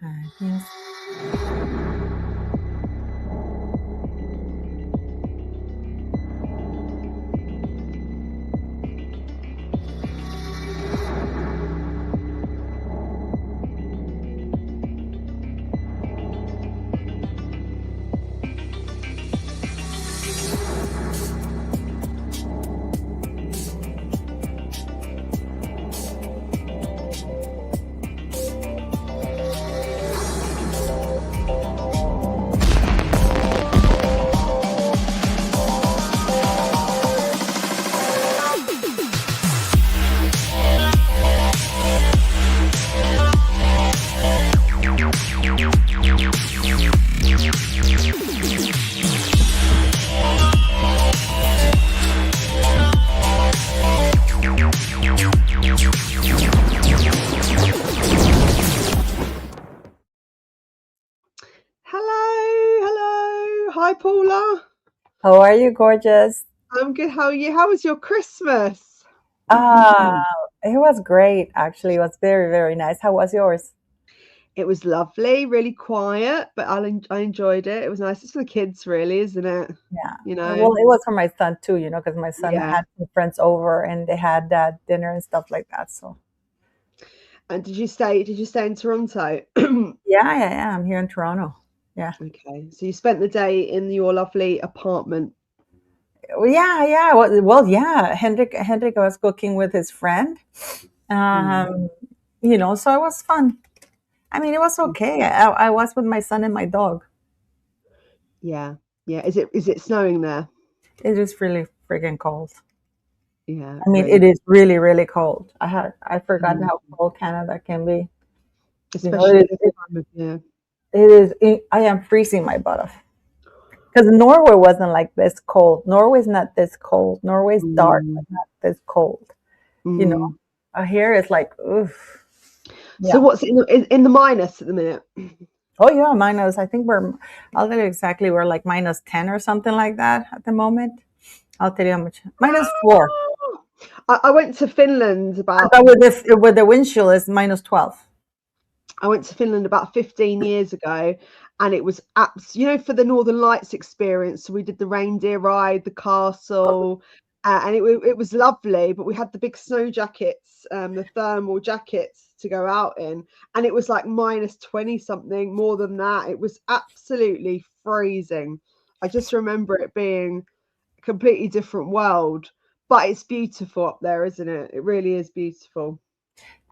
Yes. Hello, hello. Hi, Paula. How are you, gorgeous? I'm good. How are you? How was your Christmas? Ah, it was great, actually. It was very, very nice. How was yours? It was lovely, really quiet, but I enjoyed it. It was nice. It's for the kids, really, isn't it? Yeah. You know? Well, it was for my son too, because my son Yeah. had some friends over and they had dinner and stuff like that. So And did you stay in Toronto? yeah, yeah, yeah. I'm here in Toronto. Yeah. Okay. So you spent the day in your lovely apartment. Well, yeah, yeah. Well, yeah. Hendrik was cooking with his friend. Mm. Um, so it was fun. I mean, it was okay. I was with my son and my dog. Yeah. Yeah. Is it snowing there? It is really freaking cold. Yeah, I mean, it really. is really, really cold. I forgotten Mm. how cold Canada can be. Especially It, this it, time of year. it is. I am freezing my butt off because Norway wasn't like this cold. Norway's not this cold. Norway's dark, but Mm. not this cold. You know, Mm. here it's like, oof. So Yeah. what's in the minus at the minute? Oh yeah, minus. I think I'll tell you exactly. We're like -10 or something like that at the moment. I'll tell you how much. -4. I went to Finland But with the windshield is -12. I went to Finland about 15 years ago, and it was for the Northern Lights experience. So we did the reindeer ride, the castle, and it was lovely. But we had the big snow jackets, the thermal jackets to go out in, and it was like -20 something, more than that. It was absolutely freezing. I just remember it being a completely different world, but it's beautiful up there, isn't it? It really is beautiful.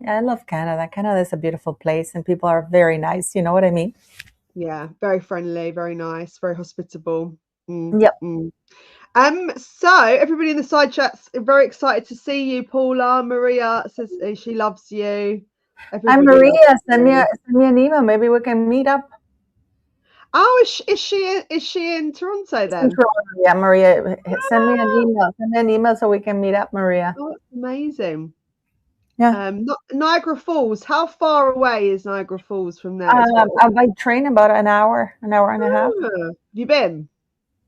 Yeah, I love Canada. Canada is a beautiful place, and people are very nice. You know what I mean? Yeah, very friendly, very nice, very hospitable. Mm, Yep. mm. So everybody in the side chats are very excited to see you, Paula. Maria says she loves you. Hi, Everybody loves Maria. you. Send me an email. Maybe we can meet up. Oh, is she in Toronto It's in then? Toronto. Yeah, Maria. Send me an Ah, email. Send me an email so we can meet up, Maria. oh, that's amazing. Yeah. Niagara Falls. How far away is Niagara Falls from there? It's what? By train about an hour and a half. Have you been?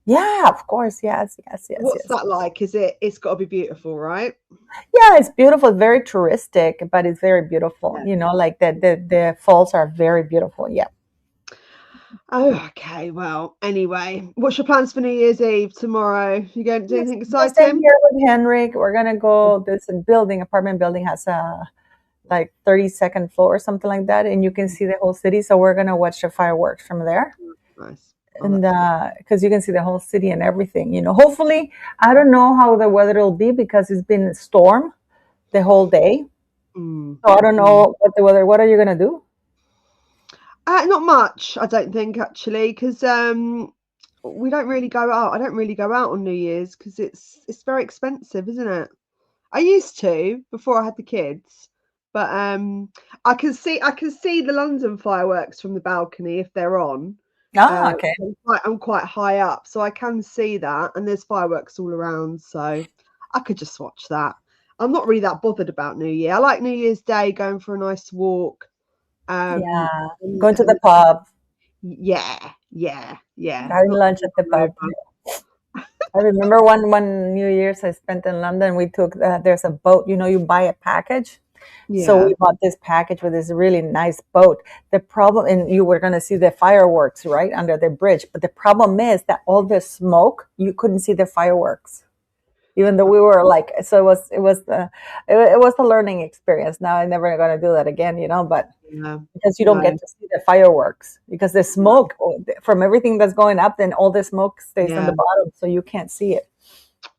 Yeah, of course. Yes, yes, yes, What's yes. that like? It's got to be beautiful, right? Yeah, it's beautiful. It's very touristic, but it's very beautiful. Yeah. Like the falls are very beautiful. Yeah. Oh, okay. Well, anyway, what's your plans for New Year's Eve tomorrow? You going to do anything Just stay exciting? here with Henrik. We're gonna go. This apartment building has a like 32nd floor or something like that, and you can see the whole city. So we're gonna watch the fireworks from there, Nice. Oh, and that's good. because you can see the whole city and everything. Hopefully, I don't know how the weather will be because it's been a storm the whole day. Mm, So I don't mm. know what the weather. What are you gonna do? Not much, I don't think actually, because we don't really go out. I don't really go out on New Year's because it's very expensive, isn't it? I used to before I had the kids, but I can see the London fireworks from the balcony if they're on. Ah, okay. I'm quite high up, so I can see that, and there's fireworks all around, so I could just watch that. I'm not really that bothered about New Year. I like New Year's Day, going for a nice walk. Um, Yeah, and, going to the and pub, yeah, yeah, yeah. having Not lunch at the pub. hungover. I remember one New Year's I spent in London. We took there's a boat. You buy a package, So Yeah. we bought this package with this really nice boat. The problem, and you were going to see the fireworks right under the bridge, but the problem is that all the smoke, you couldn't see the fireworks, even though we were like, so it was a learning experience. Now I'm never going to do that again, but Yeah. because you don't No. get to see the fireworks because the No. smoke from everything that's going up, then all the smoke stays on the Yeah. bottom, so you can't see it.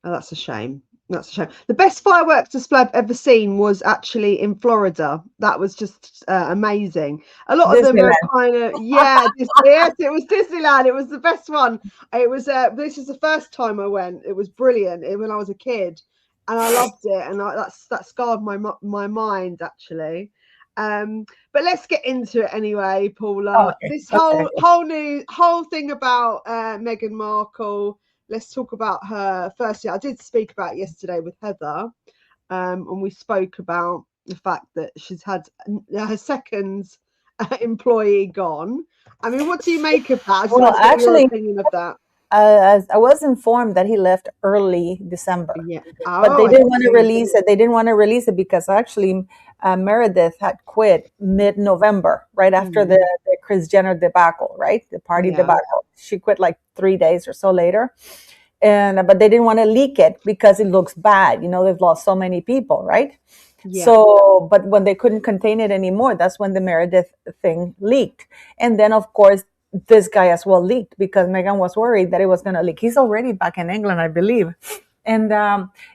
Oh, that's a shame. That's a shame. The best fireworks display I've ever seen was actually in Florida. That was just amazing. A lot of them are Disneyland. kind of, yeah, yes, it was Disneyland. It was the best one. It was this is the first time I went. It was brilliant when I was a kid, and I loved it. And that scarred my mind actually. But let's get into it anyway, Oh, Paula. okay. This Okay. whole thing about Meghan Markle. Let's talk about her. Firstly, I did speak about it yesterday with Heather, and we spoke about the fact that she's had her second employee gone. I mean, what do you make of that? I just Well, wanted to get your actually, opinion of that. as I was informed that he left early December, Yeah. but Oh, they I didn't want to see. release it. They didn't want to release it because actually Meredith had quit mid-November, right after Mm, the Kris Jenner debacle, right? The party yeah. debacle. She quit like 3 days or so later. And but they didn't want to leak it because it looks bad. They've lost so many people, right? Yeah. So, but when they couldn't contain it anymore, that's when the Meredith thing leaked. And then, of course, this guy as well leaked because Meghan was worried that it was going to leak. He's already back in England, I believe. And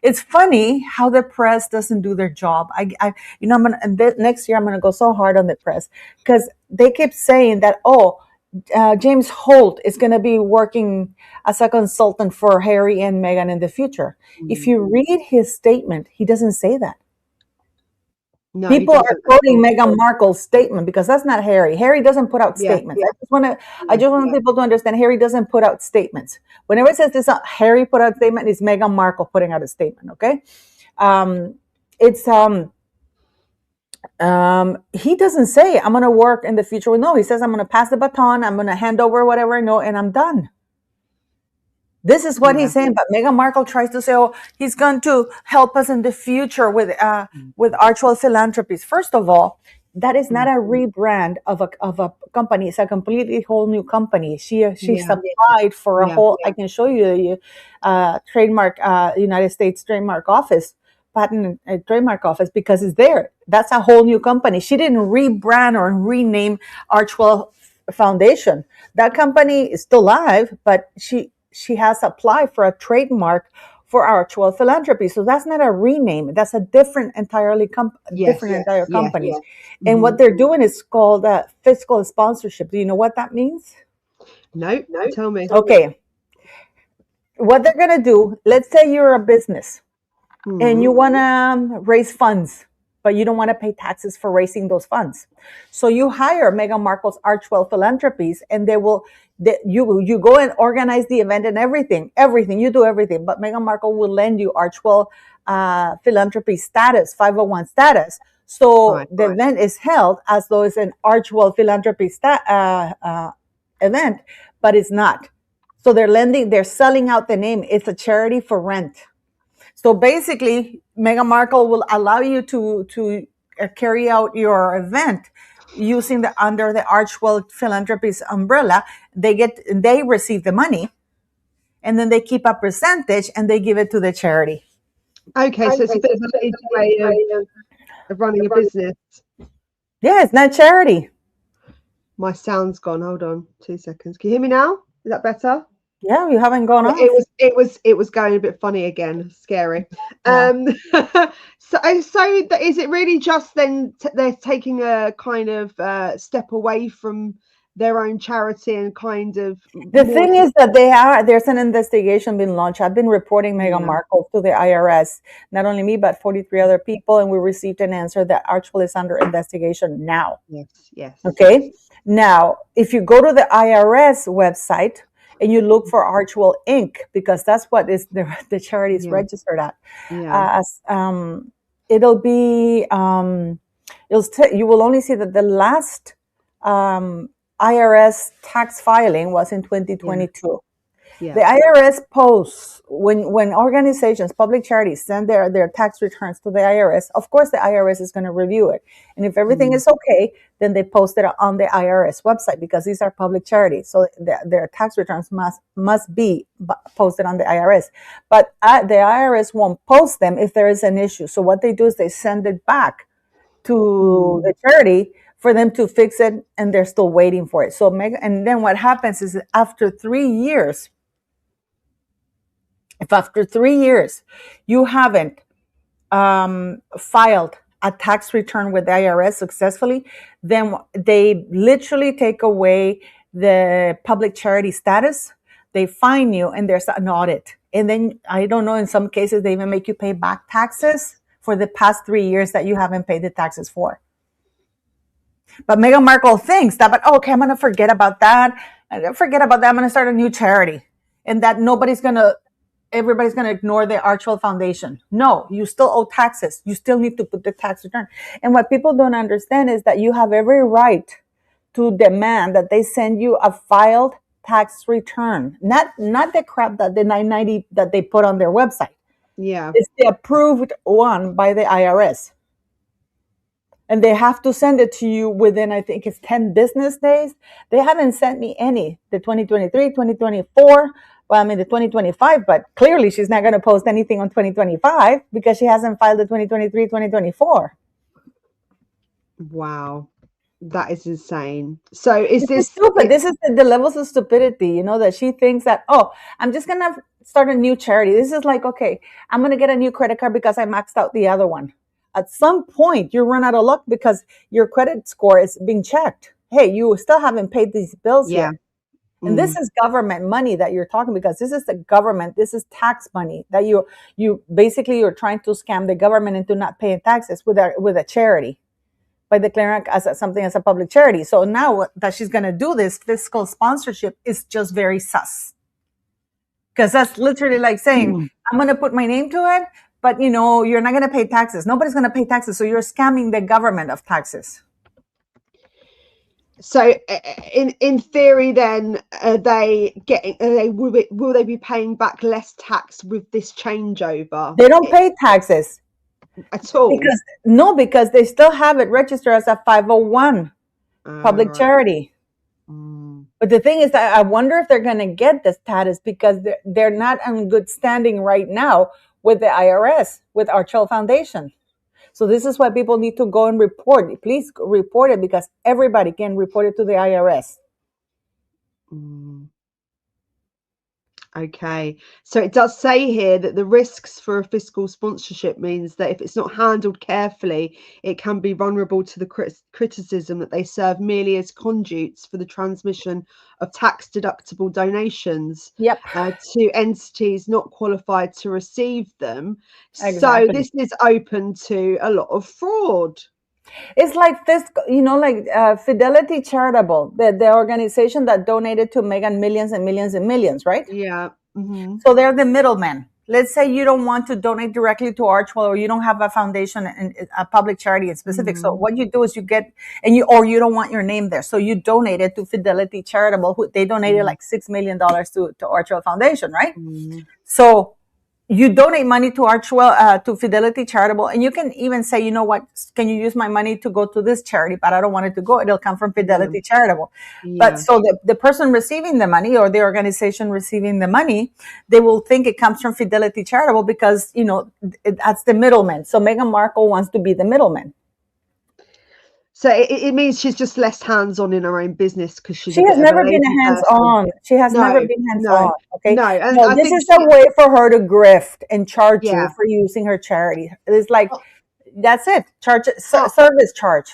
it's funny how the press doesn't do their job. I'm gonna next year I'm gonna go so hard on the press because they keep saying that James Holt is going to be working as a consultant for Harry and Meghan in the future. If Mm. you read his statement, he doesn't say that. No, he People are doesn't at quoting all. Meghan Markle's statement because that's not Harry. Harry doesn't put out Yeah. statements. I Yeah. just want people to understand Harry doesn't put out statements. Whenever it says this, Harry put out a statement, it's Meghan Markle putting out a statement. Okay, it's he doesn't say I'm going to work in the future. Well, no, he says I'm going to pass the baton. I'm going to hand over whatever I know, and I'm done. This is what Yeah. he's saying, but Meghan Markle tries to say, "Oh, he's going to help us in the future with Archwell Philanthropies." First of all, that is not Mm. a rebrand of a company. It's a completely whole new company. She's Yeah. applied for a Yeah. whole. I can show you trademark United States trademark office, patent and trademark office because it's there. That's a whole new company. She didn't rebrand or rename Archwell Foundation. That company is still live, but she has applied for a trademark for Archwell Philanthropy. So that's not a rename. That's a different Yes. different entire Yes. company. And Hmm. what they're doing is called fiscal sponsorship. Do you know what that means? No, tell me. Okay. What they're going to do, let's say you're a business and Hmm. you want to raise funds, but you don't want to pay taxes for raising those funds. So you hire Meghan Markle's Archwell Philanthropies, and you go and organize the event and everything you do everything. But Meghan Markle will lend you Archwell Philanthropy status, 501 status. So Right. the event is held as though it's an Archwell Philanthropy event, but it's not. So they're selling out the name. It's a charity for rent. So basically, Meghan Markle will allow you to carry out your event using under the Archwell Philanthropies umbrella. They receive the money, and then they keep a percentage and they give it to the charity. Okay, so it's a bit of a lazy way of running a business. Yeah, it's not charity. My sound's gone. Hold on 2 seconds. Can you hear me now? Is that better? Yeah, you haven't gone off. It was going a bit funny again. Scary. Yeah. So is it really just then they're taking a kind of step away from their own charity and kind of The more thing is that there's an investigation being launched. I've been reporting Meghan yeah. Markle to the IRS, not only me, but 43 other people, and we received an answer that Archwell is under investigation now. Yes. Okay. Now, if you go to the IRS website and you look for Archwell Inc., because that's what is the charity is Yeah. registered at, Yeah. it'll be, you will only see that the last IRS tax filing was in 2022. Yeah. The IRS posts when organizations, public charities send their tax returns to the IRS, of course the IRS is going to review it. And if everything Mm. is okay, then they post it on the IRS website because these are public charities. So their tax returns must be posted on the IRS. But the IRS won't post them if there is an issue. So what they do is they send it back to the Mm. charity for them to fix it, and they're still waiting for it. So and then what happens is after 3 years, if after 3 years you haven't filed a tax return with the IRS successfully, then they literally take away the public charity status. They fine you, and there's an audit. And then I don't know, in some cases they even make you pay back taxes for the past 3 years that you haven't paid the taxes for. But Meghan Markle thinks that, but okay, I'm going to forget about that. Forget about that. I'm going to start a new charity, and that everybody's going to ignore the Archwell Foundation. No, you still owe taxes. You still need to put the tax return. And what people don't understand is that you have every right to demand that they send you a filed tax return, not the crap that the 990 that they put on their website. Yeah. It's the approved one by the IRS. And they have to send it to you within, I think it's 10 business days. They haven't sent me any, the 2023, 2024, well, I mean the 2025, but clearly she's not going to post anything on 2025 because she hasn't filed the 2023, 2024. Wow. That is insane. So is This is this stupid. it? This is the levels of stupidity, that she thinks that, oh, I'm just going to start a new charity. This is like, okay, I'm going to get a new credit card because I maxed out the other one. At some point, you run out of luck because your credit score is being checked. Hey, you still haven't paid these bills Yeah. yet. And this Mm. is government money that you're talking, because this is the government. This is tax money that you basically you're trying to scam the government into not paying taxes with a charity by declaring something as a public charity. So now that she's going to do this fiscal sponsorship is just very sus, because that's literally like saying, Mm. I'm going to put my name to it, but you're not going to pay taxes. Nobody's going to pay taxes. So you're scamming the government of taxes. So in theory, then are they getting? Will they be paying back less tax with this changeover They don't pay taxes at all? because they still have it registered as a 501 public Right. charity. Mm. But the thing is that I wonder if they're going to get the status, because they're not in good standing right now with the IRS, with Archwell Foundation. So this is why people need to go and report. Please report it, because everybody can report it to the IRS. Mm. Okay, so it does say here that the risks for a fiscal sponsorship means that if it's not handled carefully, it can be vulnerable to the criticism that they serve merely as conduits for the transmission of tax-deductible donations Yep, to entities not qualified to receive them. So exactly. this is open to a lot of fraud. It's like this, like Fidelity Charitable, the organization that donated to Meghan millions and millions and millions, right? Yeah. Mm-hmm. So they're the middlemen. Let's say you don't want to donate directly to Archwell, or you don't have a foundation and a public charity in specific. So Mm-hmm. what you do is you get, or you don't want your name there. So you donate it to Fidelity Charitable, who they donated like $6 million to Archwell Foundation, right? Mm-hmm. So you donate money to Archwell, to Fidelity Charitable, and you can even say, you know what, can you use my money to go to this charity, but I don't want it to go. It'll come from Fidelity Charitable. But Yeah. so the person receiving the money, or the organization receiving the money, they will think it comes from Fidelity Charitable because, that's the middleman. So Meghan Markle wants to be the middleman. So it means she's just less hands-on in her own business because she's She a has bit of a never been lazy person. hands-on. She has No, never been hands-on. no, Okay. no. And No, I this think is a way for her to grift and charge you yeah. for using her charity. It's like, Oh, that's it. Charge it, oh, service charge.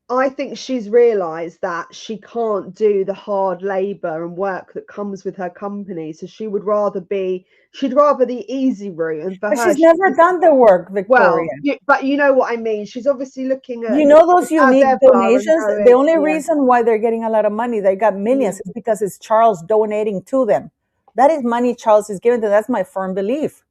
I think she's realised that she can't do the hard labour and work that comes with her company. So she'd rather the easy route. And for But her, she's never done the work, Victoria. but you know what I mean. She's obviously looking at You it know those as unique ever and donations? The going, only yeah, reason why they're getting a lot of money, they got millions, is because it's Charles donating to them. That is money Charles is giving to them. That's my firm belief.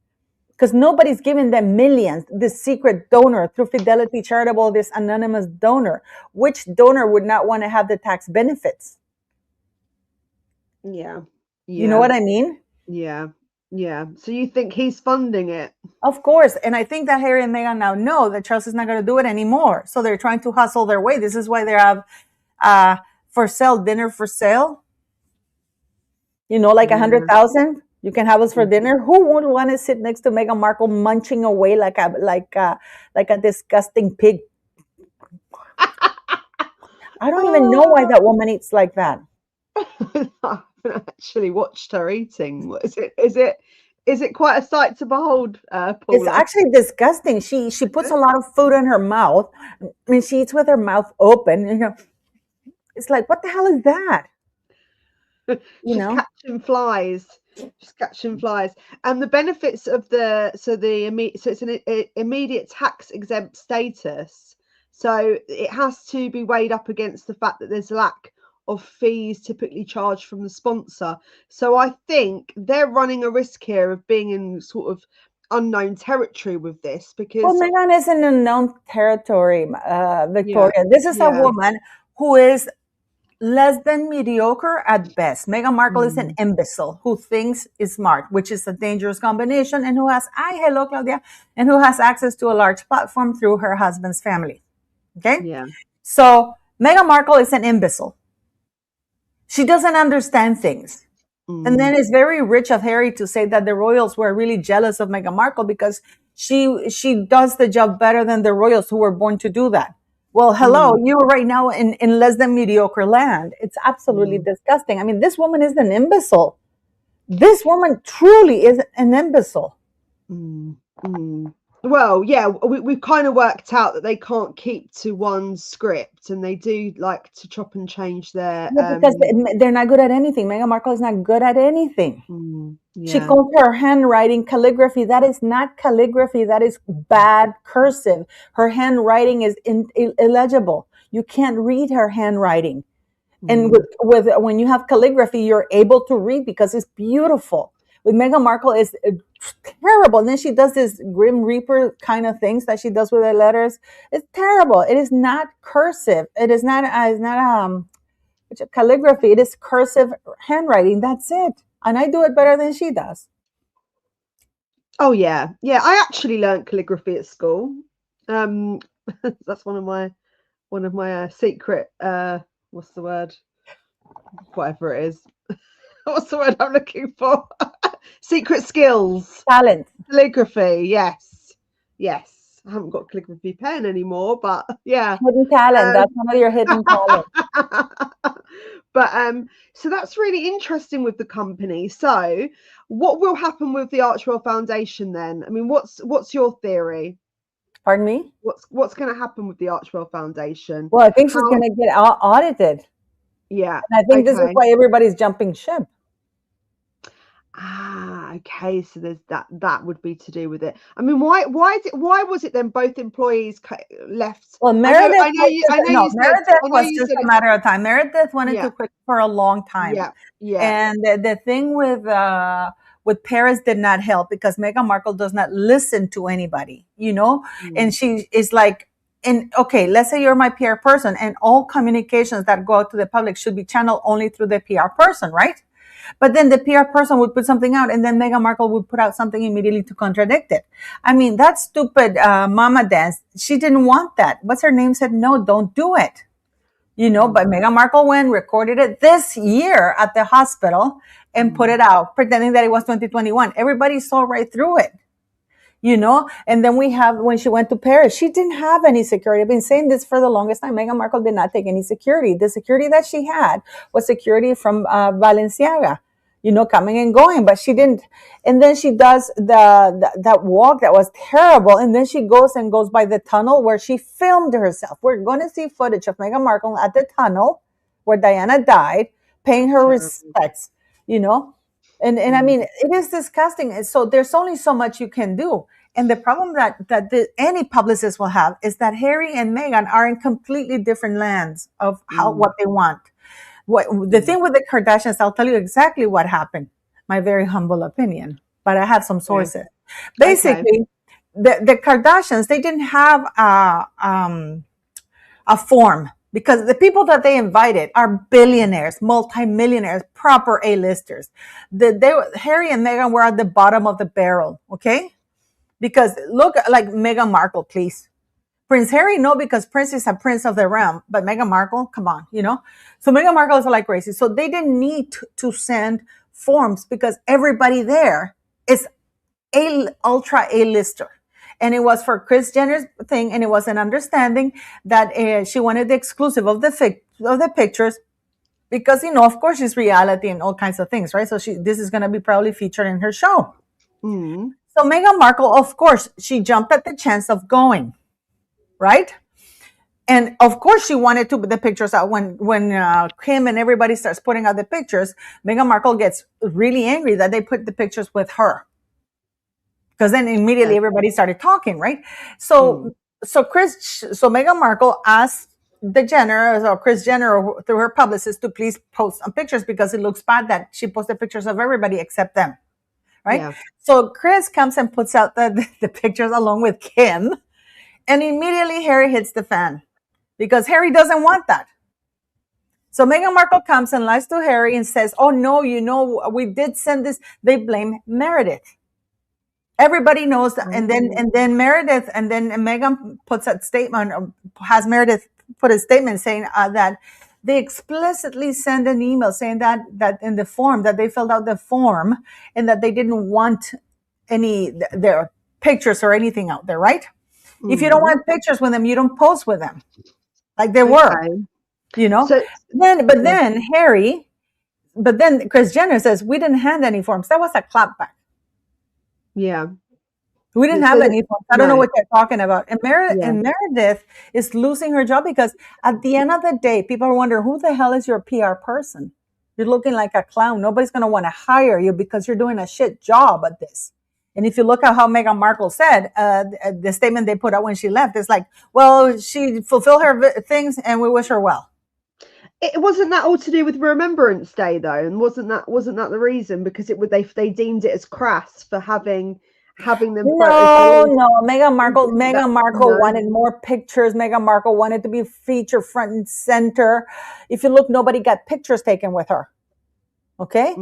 Because nobody's giving them millions. This secret donor through Fidelity Charitable, this anonymous donor. Which donor would not want to have the tax benefits? yeah, You know yeah. what I mean? Yeah. Yeah. So you think he's funding it? Of course. And I think that Harry and Meghan now know that Charles is not going to do it anymore. So they're trying to hustle their way. This is why they have uh, for sale, dinner for sale, like a hundred Yeah. thousand. You can have us for dinner. Who would want to sit next to Meghan Markle munching away like a disgusting pig? I don't even know why Oh, that woman eats like that. I haven't actually watched her eating. What is it? Is it quite a sight to behold, It's Paula? actually disgusting. She Is puts a it? lot of food in her mouth. I mean, she eats with her mouth open. It's like, what the hell is that? You She's know? catching flies. She's catching flies. And the benefits of so it's an immediate tax exempt status. So it has to be weighed up against the fact that there's lack of fees typically charged from the sponsor. So I think they're running a risk here of being in sort of unknown territory with this Well, because Meghan is in unknown territory, yeah, Victoria. This is a yeah, woman who is less than mediocre at best. Meghan Markle is an mm, imbecile who thinks is smart, which is a dangerous combination, and who has, hello, Claudia, and who has access to a large platform through her husband's family. Okay? yeah, So Meghan Markle is an imbecile. She doesn't understand things. And mm, then it's very rich of Harry to say that the royals were really jealous of Meghan Markle because she does the job better than the royals who were born to do that. Well, hello, mm, you are right now in less than mediocre land. It's absolutely mm, disgusting. I mean, this woman is an imbecile. This woman truly is an imbecile. mm, mm. Well, yeah, we've kind of worked out that they can't keep to one script, and they do like to chop and change their Yeah, because they're not good at anything. Meghan Markle is not good at anything. She yeah, calls her handwriting calligraphy. That is not calligraphy. That is bad cursive. Her handwriting is illegible. You can't read her handwriting. And mm, with when you have calligraphy, you're able to read because it's beautiful. With Meghan Markle, it's terrible. And then she does this Grim Reaper kind of things that she does with her letters. It's terrible. It is not cursive. It is not. It's not calligraphy. It is cursive handwriting. That's it. And I do it better than she does. oh yeah, yeah. I actually learned calligraphy at school. Um, that's one of my secret. What's the word? Whatever it is. What's the word I'm looking for? Secret skills. Talent. Calligraphy, yes. Yes. I haven't got a calligraphy pen anymore, but yeah. Hidden talent. Um, That's one of your hidden talents. but so that's really interesting with the company. So what will happen with the Archwell Foundation then? I mean, what's your theory? Pardon me? What's going to happen with the Archwell Foundation? Well, I think she's How going to get audited. yeah, And I think this is okay. why everybody's jumping ship. Ah, okay. So there's that would be to do with it. I mean, why was it then both employees left? Well, I know Meredith I know was you just, I know no, you said Meredith I know was you just said a it's matter of time. Meredith wanted yeah, to quit for a long time. yeah, yeah. And the thing with Paris did not help because Meghan Markle does not listen to anybody, and Mm, she is like, and okay, let's say you're my PR person, and all communications that go out to the public should be channeled only through the PR person, right? But then the PR person would put something out, and then Meghan Markle would put out something immediately to contradict it. I mean, that stupid mama dance, she didn't want that. What's her name said, no, don't do it. But mm, Meghan Markle went, recorded it this year at the hospital and put mm, it out, pretending that it was 2021. Everybody saw right through it. And then we have, when she went to Paris, she didn't have any security. I've been saying this for the longest time. Meghan Markle did not take any security. The security that she had was security from Balenciaga, coming and going, but she didn't. And then she does that walk that was terrible. And then she goes by the tunnel where she filmed herself. We're going to see footage of Meghan Markle at the tunnel where Diana died, paying her terrible. respects, you know. And I Mm, mean, it is disgusting. And so there's only so much you can do. And the problem that any publicist will have is that Harry and Meghan are in completely different lands of mm, what they want. What the mm, thing with the Kardashians, I'll tell you exactly what happened. My very humble opinion, but I have some yeah. sources. Okay. Basically, the Kardashians, they didn't have a form. because the people that they invited are billionaires, multimillionaires, proper A-listers. Harry and Meghan were at the bottom of the barrel, okay? Because look, like Meghan Markle, please. Prince Harry, no, because Prince is a prince of the realm, but Meghan Markle, come on, you know? So Meghan Markle is like crazy. So they didn't need to send forms because everybody there is ultra A-lister. And it was for Kris Jenner's thing, and it was an understanding that she wanted the exclusive of the pictures because, you know, of course, she's reality and all kinds of things, right? So this is going to be probably featured in her show. Mm. So Meghan Markle, of course, she jumped at the chance of going, right? And of course, she wanted to put the pictures out when Kim and everybody starts putting out the pictures. Meghan Markle gets really angry that they put the pictures with her. Because then immediately everybody started talking, right? So Meghan Markle asked the Jenner or Kris Jenner through her publicist to please post some pictures because it looks bad that she posted pictures of everybody except them, right? Yeah. So Kris comes and puts out the pictures along with Kim, and immediately Harry hits the fan because Harry doesn't want that. So Meghan Markle comes and lies to Harry and says, "Oh no, you know, we did send this." They blame Meredith. Everybody knows that. And then Meredith, and then Meghan puts that statement, or has Meredith put a statement saying that they explicitly send an email saying that in the form that they filled out the form and that they didn't want any their pictures or anything out there, right? If you don't want pictures with them, you don't post with them, like they were, you know. So, But then Kris Jenner says we didn't hand any forms. That was a clapback. Yeah. We didn't have any forms. I don't know what they're talking about. And Meredith is losing her job because at the end of the day, people are wondering, who the hell is your PR person? You're looking like a clown. Nobody's going to want to hire you because you're doing a shit job at this. And if you look at how Meghan Markle said, the statement they put out when she left, it's like, well, she fulfilled her things and we wish her well. It wasn't that all to do with Remembrance Day though, and wasn't that the reason? Because they deemed it as crass for having them. No. Meghan Markle wanted more pictures. Meghan Markle wanted to be featured front and center. If you look, nobody got pictures taken with her. Okay,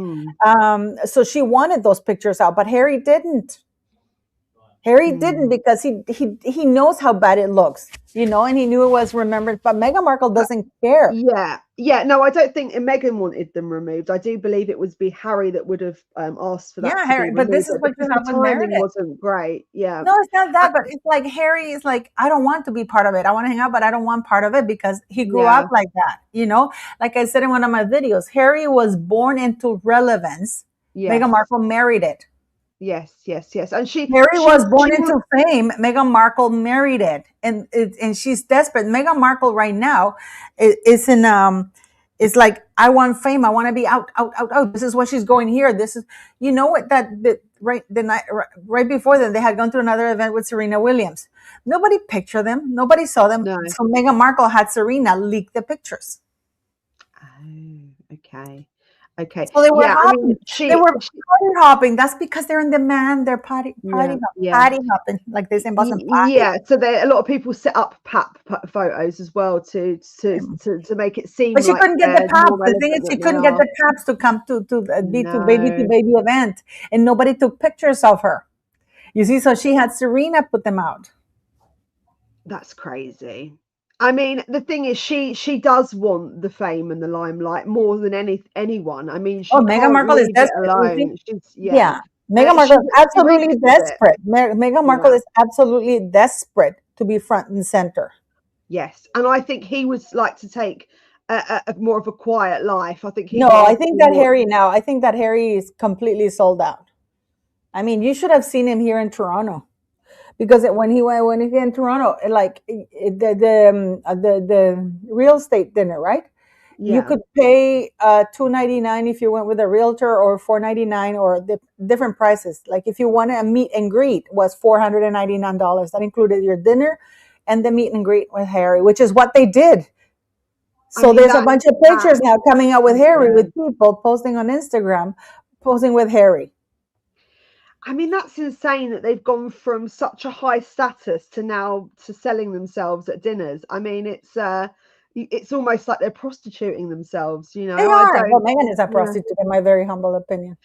so she wanted those pictures out, but Harry didn't. Harry didn't because he knows how bad it looks, you know, and he knew it was remembered. But Meghan Markle doesn't care. Yeah. No, I don't think Meghan wanted them removed. I do believe it would be Harry that would have asked for that. Yeah, Harry. But this is what you have with Meredith. Wasn't great. Yeah. No, it's not that. But it's like Harry is like, I don't want to be part of it. I want to hang out, but I don't want part of it because he grew up like that. You know, like I said in one of my videos, Harry was born into relevance. Yes. Meghan Markle married it. Yes. And Harry was born into fame. Meghan Markle married it, and she's desperate. Meghan Markle right now is in it's like, I want fame. I want to be out. This is what she's going here. This is, you know what, right before then they had gone to another event with Serena Williams. Nobody pictured them. Nobody saw them. No. So Meghan Markle had Serena leak the pictures. Oh, okay. So they were hopping. They were party hopping. That's because they're in demand. They're party hopping, like they say in Boston. Yeah. So a lot of people set up pap photos as well to make it seem. But she couldn't get the paps. The thing is, she couldn't get the paps to come to baby event, and nobody took pictures of her. You see, so she had Serena put them out. That's crazy. I mean, the thing is, she does want the fame and the limelight more than anyone. I mean, Meghan Markle is desperate. Meghan Markle is absolutely desperate. Meghan Markle is absolutely desperate to be front and center. Yes, and I think he would like to take a more of a quiet life. I think I think that Harry is completely sold out. I mean, you should have seen him here in Toronto. Because when he in Toronto, like the real estate dinner, right? Yeah. You could pay $2.99 if you went with a realtor, or $4.99, or the different prices. Like if you wanted a meet and greet, was $499. That included your dinner and the meet and greet with Harry, which is what they did. So there's a bunch of pictures now coming out with Harry, with people posting on Instagram, posing with Harry. I mean, that's insane that they've gone from such a high status to now to selling themselves at dinners. I mean, it's it's almost like they're prostituting themselves. They I are. Well, don't. Megan is a Yeah. prostitute, in my very humble opinion.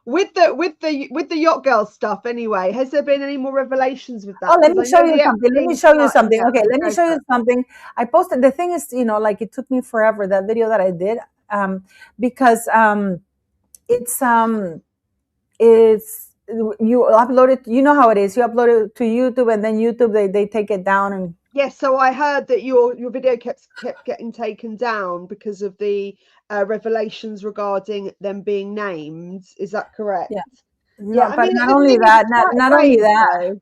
With the yacht girl stuff. Anyway, has there been any more revelations with Oh, that? let Because me I show know you the something. Let me Epstein show you stuff. something. Yeah, Okay, let me go show for you it. something. I posted. The thing is, like it took me forever, that video that I did, because it's it's you upload it. You know how it is. You upload it to YouTube, and then YouTube they take it down. And Yes, so I heard that your video kept getting taken down because of the revelations regarding them being named. Is that correct? yeah, Yeah, no, I but mean, not the only thing is, that, it's quite not a only range, that. though.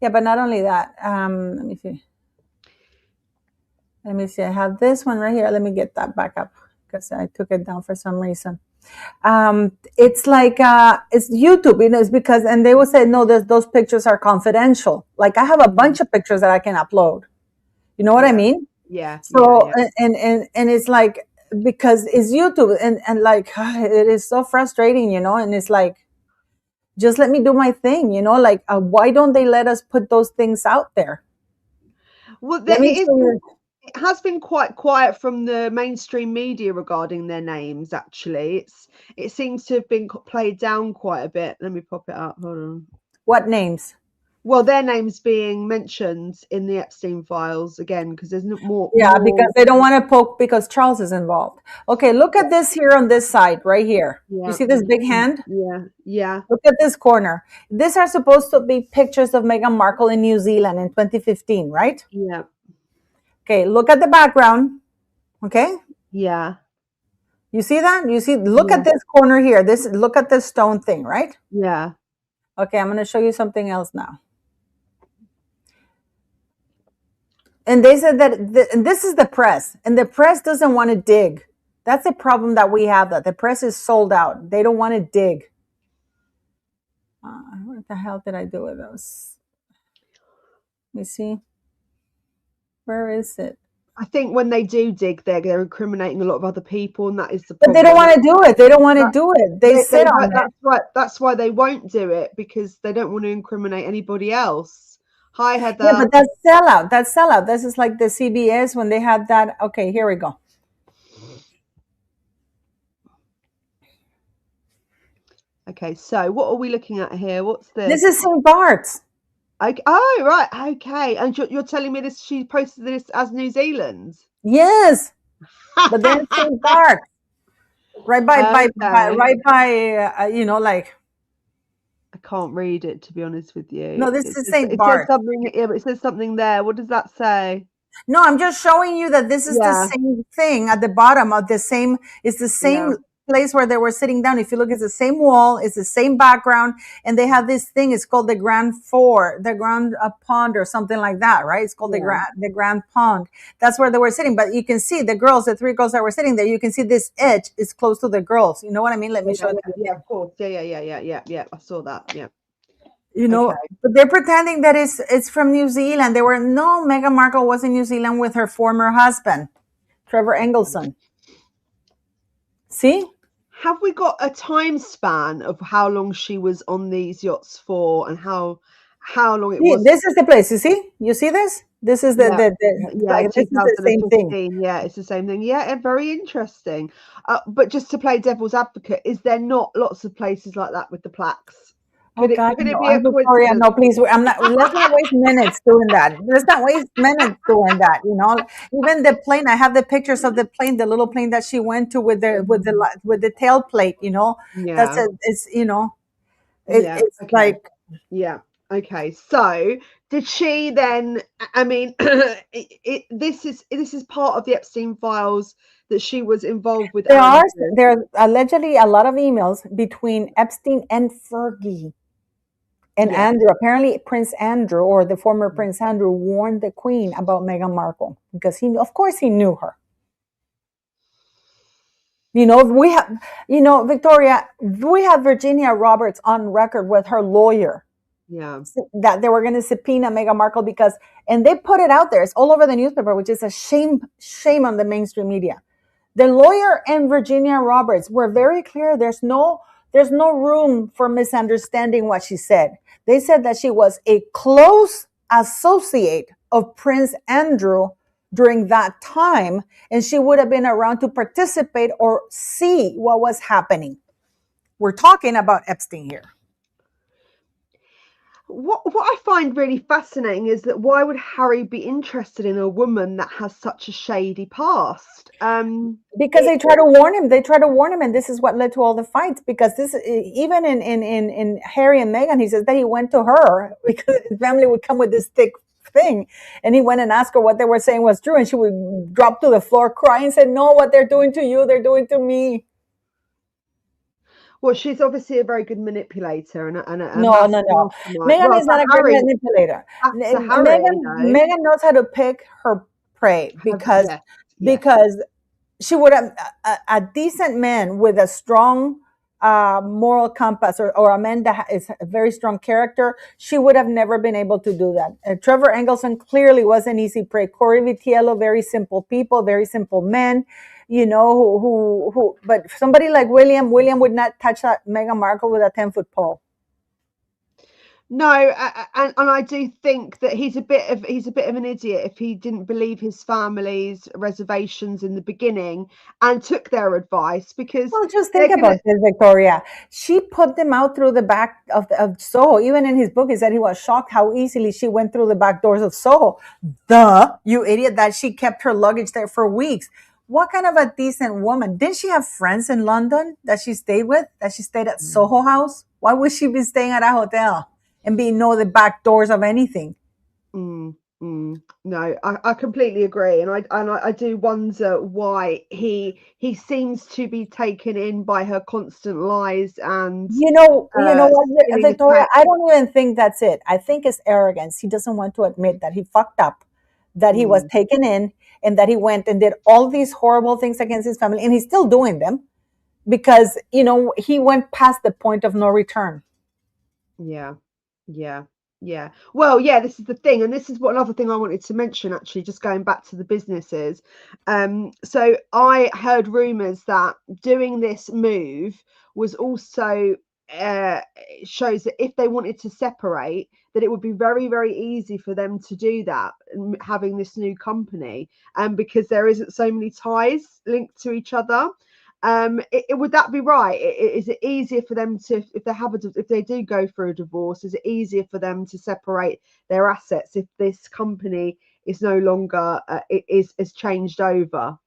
Yeah, but not only that. Let me see. Let me see. I have this one right here. Let me get that back up because I took it down for some reason. It's like it's YouTube, it's because, and they will say no, those pictures are confidential. Like I have a bunch of pictures that I can upload. You know what I Yeah, mean? yeah, yeah, So yeah. and it's like, because it's YouTube, and like it is so frustrating, and it's like, just let me do my thing, like why don't they let us put those things out there? Well, Let me show you. it has been quite quiet from the mainstream media regarding their names. Actually, it seems to have been played down quite a bit. Let me pop it up. Hold on. What names? Well, their names being mentioned in the Epstein files again, because there's Yeah, because more. they don't want to poke, because Charles is involved. Okay, look at this here on this side, right here. You Yeah, see this big hand? yeah, yeah, Look at this corner. These are supposed to be pictures of Meghan Markle in New Zealand in 2015, right? yeah, Okay, look at the background. Okay, yeah, you see that? Look yeah, at this corner here. Look at this stone thing, right? yeah. Okay, I'm going to show you something else now. And they said that and this is the press, and the press doesn't want to dig. That's the problem that we have, that the press is sold out. They don't want to dig. What the hell did I do with those? Let me see. Where is it? I think when they do dig, they're incriminating a lot of other people, and that is the But they don't problem. want to do it. They don't want to That, do it. They sit on it. that's right. That's why they won't do it, because they don't want to incriminate anybody else. Hi, Yeah, Heather. but that's sellout. That's sellout. This is like the CBS when they had that. Okay, here we go. Okay, so what are we looking at here? What's This this? is St. Bart's. Okay. Oh, right. Okay, and you're telling me this? She posted this as New Zealand. Yes, but then St. Bart's, right Okay. right by, like, I can't read it, to be honest with you. no, this is St. It says Bart's. something. Yeah, but it says something there. What does that say? No, I'm just showing you that this is the Yeah, same thing at the bottom of the same. It's the yeah, same place where they were sitting down. If you look, it's the same wall, it's the same background, and they have this thing. It's called the Grand Pond, or something like that, right? It's called yeah. the Grand Pond. That's where they were sitting. But you can see the three girls that were sitting there. You can see this edge is close to the girls. You know what I mean? Let me Yeah, show yeah, you yeah, again. of course. Yeah. I saw that. Yeah. You Okay. know, but they're pretending that it's from New Zealand. Meghan Markle was in New Zealand with her former husband, Trevor Engelson. See? Have we got a time span of how long she was on these yachts for, and how long it See, was? this is the place. You see this? This is Yeah, yeah, like, this is the same thing. 2015. Yeah, it's the same thing. Yeah, very interesting. But just to play devil's advocate, is there not lots of places like that with the plaques? Oh God, Could it no, be a I'm Victoria. coincidence? No, please. I'm not. Let's not waste minutes doing that. Let's not waste minutes doing that. Even the plane. I have the pictures of the plane, the little plane that she went to with the tail plate. That's Yeah, a. It's yeah. it's Okay. like, Yeah. Okay. So, did she then? I mean, this is part of the Epstein files that she was involved with Andrew. there are allegedly a lot of emails between Epstein and Fergie and Yeah. Andrew. Apparently, Prince Andrew, or the former Prince Andrew, warned the Queen about Meghan Markle, because of course, he knew her. We have, Victoria, we have Virginia Roberts on record with her lawyer Yeah. that they were going to subpoena Meghan Markle, and they put it out there. It's all over the newspaper, which is a shame on the mainstream media. The lawyer and Virginia Roberts were very clear. There's no room for misunderstanding what she said. They said that she was a close associate of Prince Andrew during that time, and she would have been around to participate or see what was happening. We're talking about Epstein here. What I find really fascinating is that why would Harry be interested in a woman that has such a shady past? Because they try to warn him. They try to warn him, and this is what led to all the fights. Because this, even in Harry and Meghan, he says that he went to her because his family would come with this thick thing, and he went and asked her what they were saying was true, and she would drop to the floor crying and said, "No, what they're doing to you, they're doing to me." Well, she's obviously a very good manipulator and a No, massive no, no. mastermind. Megan Well, is not a good manipulator. to Harry though. Megan knows how to pick her prey because Yes, yes. because she would have a decent man with a strong moral compass, or a man that is a very strong character. She would have never been able to do that. Trevor Engelson clearly was an easy prey. Corey Vitiello, very simple people, very simple men. You know, but somebody like William would not touch that Meghan Markle with a 10-foot pole. No, and I do think that he's a bit of an idiot if he didn't believe his family's reservations in the beginning and took their advice, because Well, just think about this, Victoria. She put them out through the back of Soho. Even in his book, he said he was shocked how easily she went through the back doors of Soho. You idiot, that she kept her luggage there for weeks. What kind of a decent woman? Didn't she have friends in London that she stayed with, that she stayed at Soho House? Why would she be staying at a hotel and know the back doors of anything? No, I completely agree, and I do wonder why he seems to be taken in by her constant lies and You know what, stealing the Victoria? text. I don't even think that's it. I think it's arrogance. He doesn't want to admit that he fucked up, that he was taken in, and that he went and did all these horrible things against his family, and he's still doing them because he went past the point of no return. Yeah, yeah, yeah. Well, yeah, this is the thing, and this is what another thing I wanted to mention, actually, just going back to the businesses. So I heard rumors that doing this move was also shows that if they wanted to separate, that it would be very, very easy for them to do that, having this new company, because there isn't so many ties linked to each other. Would that be right? Is it easier for them to, if they do go through a divorce, is it easier for them to separate their assets if this company is no longer is changed over?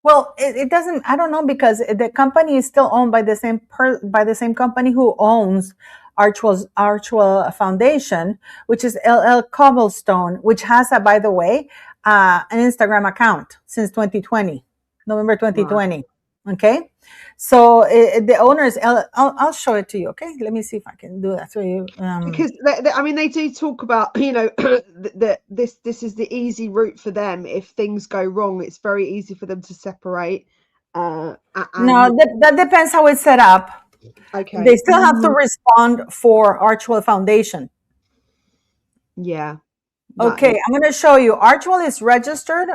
Well, it doesn't. I don't know, because the company is still owned by the same company who owns Archwell Foundation, which is LL Cobblestone, which has by the way, an Instagram account since 2020, November 2020. Right. Okay, so the owners, I'll show it to you. Okay, let me see if I can do that for you. Because they do talk about, that this is the easy route for them. If things go wrong, it's very easy for them to separate. No, that depends how it's set up. Okay. They still have to respond for Archwell Foundation. Yeah. Okay, I'm going to show you. Archwell is registered.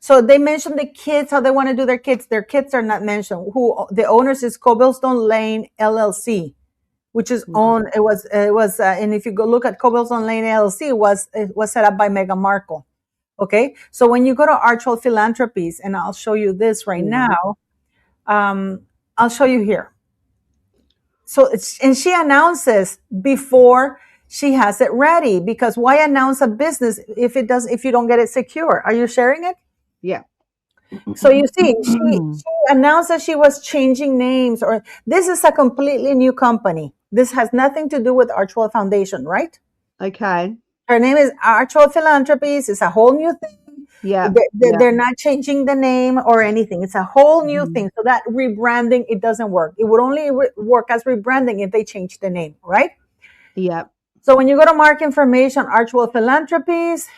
So they mentioned the kids, how they want to do their kids. Their kids are not mentioned. Who the owners is Cobblestone Lane LLC, which is owned. It was, and if you go look at Cobblestone Lane LLC, it was set up by Meghan Markle. Okay, so when you go to Archwell Philanthropies, and I'll show you this right now. I'll show you here. So and she announces before she has it ready, because why announce a business if you don't get it secure? Are you sharing it? Yeah. So you see, she announced that she was changing names, or this is a completely new company. This has nothing to do with Archwell Foundation, right? Okay. Her name is Archwell Philanthropies. It's a whole new thing. Yeah. They're not changing the name or anything. It's a whole new thing. So that rebranding, it doesn't work. It would only work as rebranding if they change the name, right? Yeah. So when you go to mark information, Archwell Philanthropies,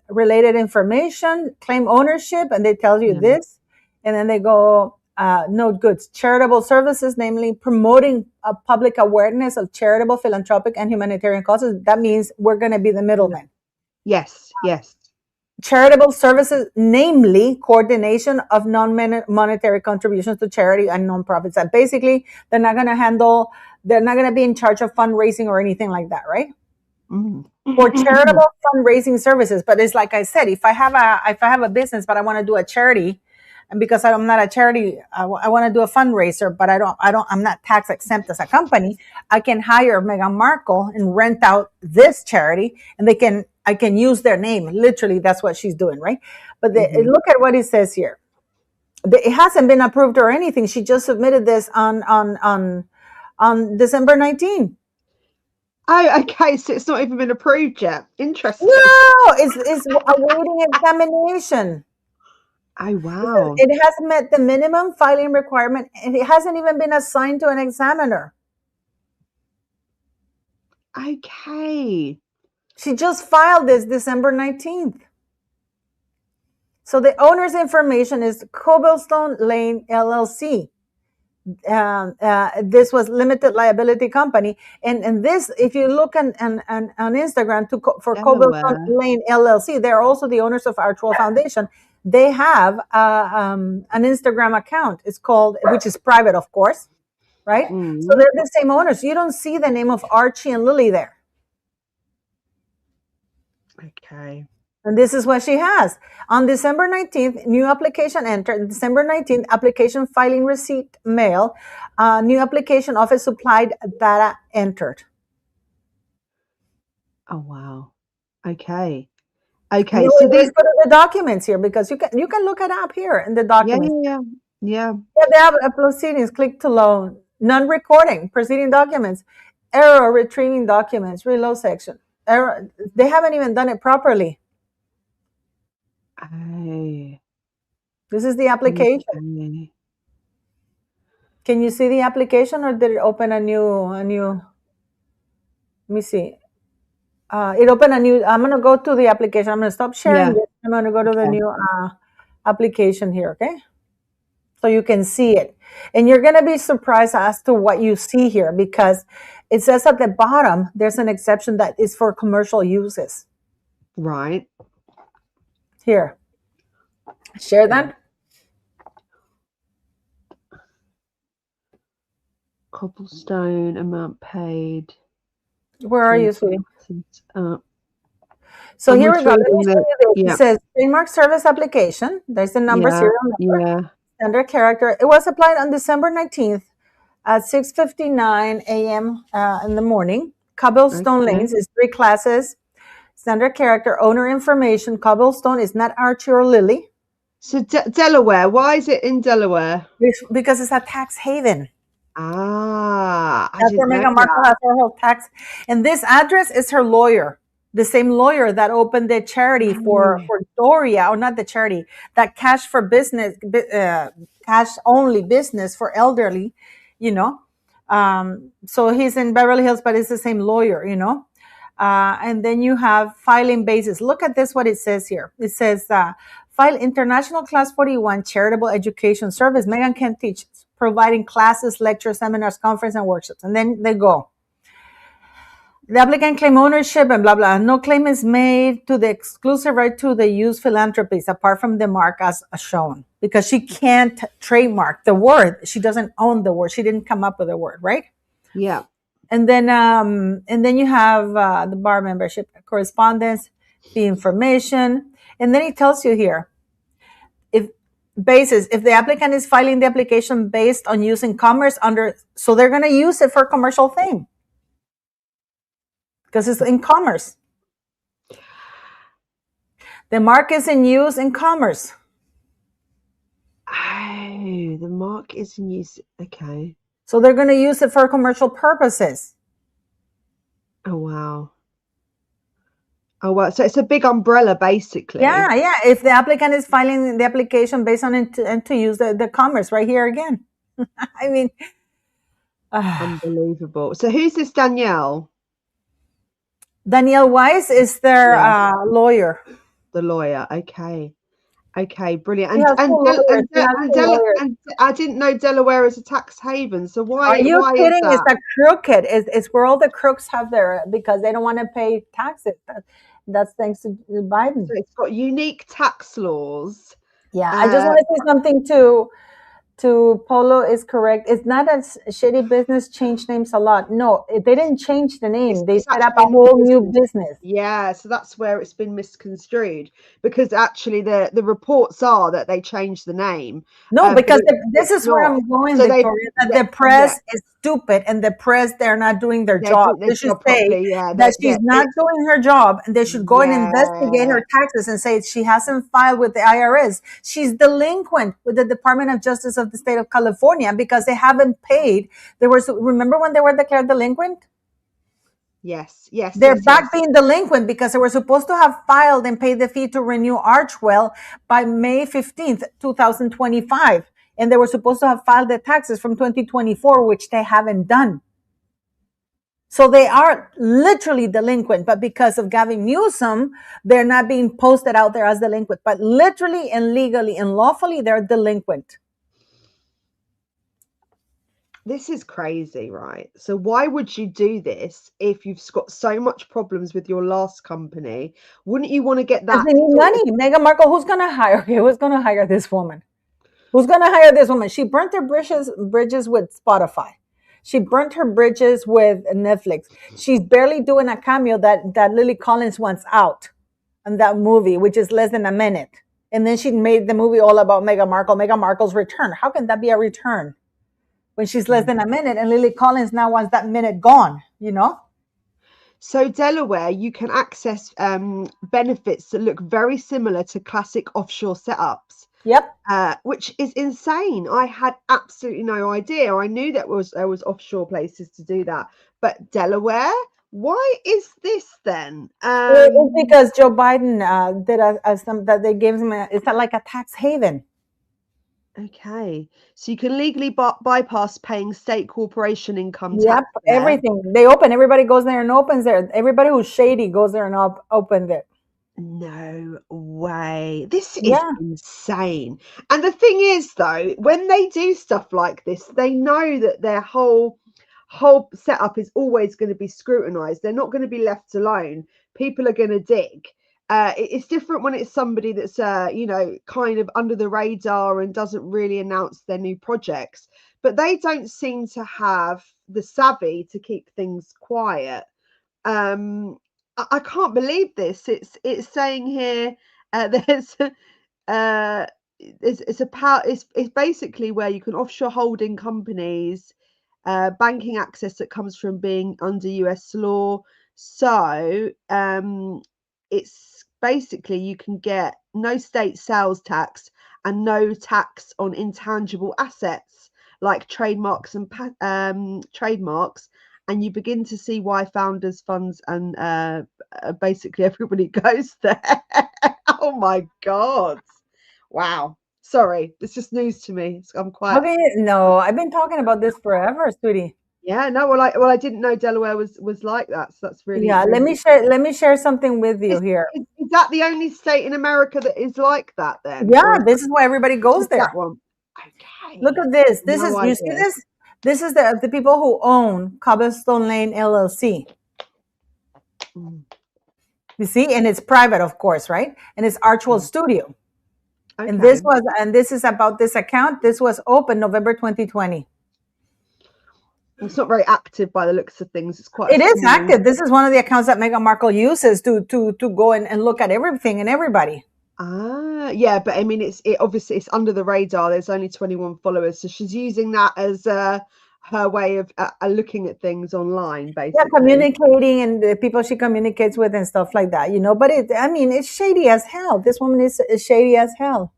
related information, claim ownership, and they tell you this, and then they go note goods, charitable services, namely promoting public awareness of charitable, philanthropic, and humanitarian causes. That means we're going to be the middleman. Yes. Charitable services, namely coordination of non-monetary contributions to charity and nonprofits. And basically, they're not going to be in charge of fundraising or anything like that, right? Mm. for charitable fundraising services. But it's like I said, if I have a business, but I want to do a charity, and because I'm not a charity, I want to do a fundraiser, but I'm not tax exempt as a company. I can hire Meghan Markle and rent out this charity, and I can use their name. Literally, that's what she's doing, right? But look at what it says here. It hasn't been approved or anything. She just submitted this on December 19th. Oh, okay. So it's not even been approved yet. Interesting. No, it's awaiting examination. Oh, It says wow. it has met the minimum filing requirement and it hasn't even been assigned to an examiner. Okay. She just filed this December 19th. So the owner's information is Cobblestone Lane LLC. This was limited liability company, and this, if you look on Instagram for Cobblestone Delaware. Lane LLC, they're also the owners of Archwell Foundation. They have an Instagram account. It's called, which is private, of course, right? So they're the same owners. You don't see the name of Archie and Lily there. Okay. And this is what she has. On December 19th, new application entered. December 19th, application filing receipt mail. New application office supplied data entered. Oh, wow. Okay. Okay. No, So let's these, go to the documents here because you can look it up here in the yeah, documents. yeah, yeah. Yeah, they have proceedings, click to loan, non-recording, proceeding documents, error retrieving documents, reload section. Error, they haven't even done it properly. Oh, This is the application. okay. Can you see the application or did it open a new, let me see. It opened a new, I'm going to go to the application. I'm going to stop sharing Yeah. this. I'm going to go to the Okay. new application here, okay? So you can see it. And you're going to be surprised as to what you see here because it says at the bottom, there's an exception that is for commercial uses. Right. Here. Share that. Cobblestone amount paid. Where are you, sweetie? So I'm here we go. Let me retrieving show the, you this. yeah, It says trademark service application. There's the number, yeah, serial number, yeah. standard character. It was applied on December 19th at 6:59 a.m. In the morning. Cobblestone Okay. Lanes is 3 classes. Standard character, owner information. Cobblestone is not Archie or Lily. So Delaware, why is it in Delaware? Because it's a tax haven. Ah, I That's where didn't know Meghan Markle that. has her whole tax. And this address is her lawyer, the same lawyer that opened the charity for Doria, or not the charity, that cash for business, cash only business for elderly, you know. So he's in Beverly Hills, but it's the same lawyer, you know. And then you have filing basis. Look at this, what it says here. It says, file International Class 41 Charitable Education Service. Meghan can teach, providing classes, lectures, seminars, conference, and workshops. And then they go. The applicant claim ownership and blah, blah. No claim is made to the exclusive right to the use philanthropies apart from the mark as shown. Because she can't trademark the word. She doesn't own the word. She didn't come up with the word, right? Yeah. And then you have the bar membership, correspondence, the information. And then it tells you here, if the applicant is filing the application based on using commerce so they're going to use it for commercial thing because it's in commerce. The mark is in use in commerce. Oh, the mark is in use. Okay. So they're going to use it for commercial purposes. Oh, wow. Oh, wow. So it's a big umbrella, basically. Yeah, yeah. If the applicant is filing the application based on it and to use the commerce right here again. I mean, unbelievable. So who's this Danielle? Danielle Weiss is their lawyer. The lawyer. Okay. Okay, brilliant. And I didn't know Delaware is a tax haven. So why? Are you why kidding? is that? It's a crooked. It's where all the crooks have their because they don't want to pay taxes. That's thanks to Biden. So it's got unique tax laws. Yeah, I just want to say something to To Polo is correct. It's not as Shady Business changed names a lot. No, they didn't change the name. They It's set up actually a a new whole new business. business. Yeah, so that's where it's been misconstrued because actually the reports are that they changed the name, No, but because this it's is where not. I'm going, So Victoria, that the yeah, press is stupid and the press, they're not doing their they're job. doing their They should job say properly. Yeah, that she's not it's doing her job and they should go and investigate yeah. her taxes and say she hasn't filed with the IRS. She's delinquent with the Department of Justice of the state of California because they haven't paid. Remember when they were declared delinquent? Yes, yes, They're yes, back yes. being delinquent because they were supposed to have filed and paid the fee to renew Archwell by May 15th, 2025. And they were supposed to have filed the taxes from 2024, which they haven't done. So they are literally delinquent, but because of Gavin Newsom, they're not being posted out there as delinquent. But literally and legally and lawfully, they're delinquent. This is crazy, right? So why would you do this if you've got so much problems with your last company? Wouldn't you want to get Because that they need sorted? money. Meghan Markle, who's going to hire? Okay, who's going to hire this woman? Who's going to hire this woman? She burnt her bridges with Spotify. She burnt her bridges with Netflix. She's barely doing a cameo that Lily Collins wants out in that movie, which is less than a minute. And then she made the movie all about Meghan Markle's return. How can that be a return when she's less than a minute and Lily Collins now wants that minute gone, you know? So Delaware, you can access benefits that look very similar to classic offshore setups, Yep. which is insane. I had absolutely no idea. I knew that there was offshore places to do that, but Delaware, why is this then? It's because Joe Biden did some that they gave him. It's not like a tax haven. Okay, so you can legally bypass paying state corporation income Yep, tax there. everything. They open. Everybody goes there and opens there. Everybody who's shady goes there and opens it. No way. This is Yeah. insane. And the thing is though, when they do stuff like this, they know that their whole setup is always going to be scrutinized. They're not going to be left alone. People are going to dig. It's different when it's somebody that's kind of under the radar and doesn't really announce their new projects. But they don't seem to have the savvy to keep things quiet. I can't believe this. It's saying here there's it's a power. It's basically where you can offshore holding companies, banking access that comes from being under US law. So it's basically you can get no state sales tax and no tax on intangible assets like trademarks and trademarks, and you begin to see why founders funds and basically everybody goes there. Oh my god, wow, sorry, it's just news to me. I'm quite Okay. No, I've been talking about this forever, sweetie. yeah, no, well I didn't know Delaware was like that, so that's really Yeah. really Let me share something with you is, here. is that the only state in America that is like that then, Yeah. or is This is why everybody goes just that there. one? Look Okay, at this. This no is. You see idea. this? This is the people who own Cobblestone Lane LLC. Mm, You see, and it's private, of course, right? And it's Archwell mm. Studio. Okay. And this is about this account. This was open November 2020. It's not very active by the looks of things. It's quite a It is small. active. This is one of the accounts that Meghan Markle uses to go and look at everything and everybody. Ah, yeah, but I mean, it obviously it's under the radar. There's only 21 followers, so she's using that as her way of looking at things online, Yeah, basically. communicating and the people she communicates with and stuff like that, you know. But I mean, it's shady as hell. This woman is shady as hell.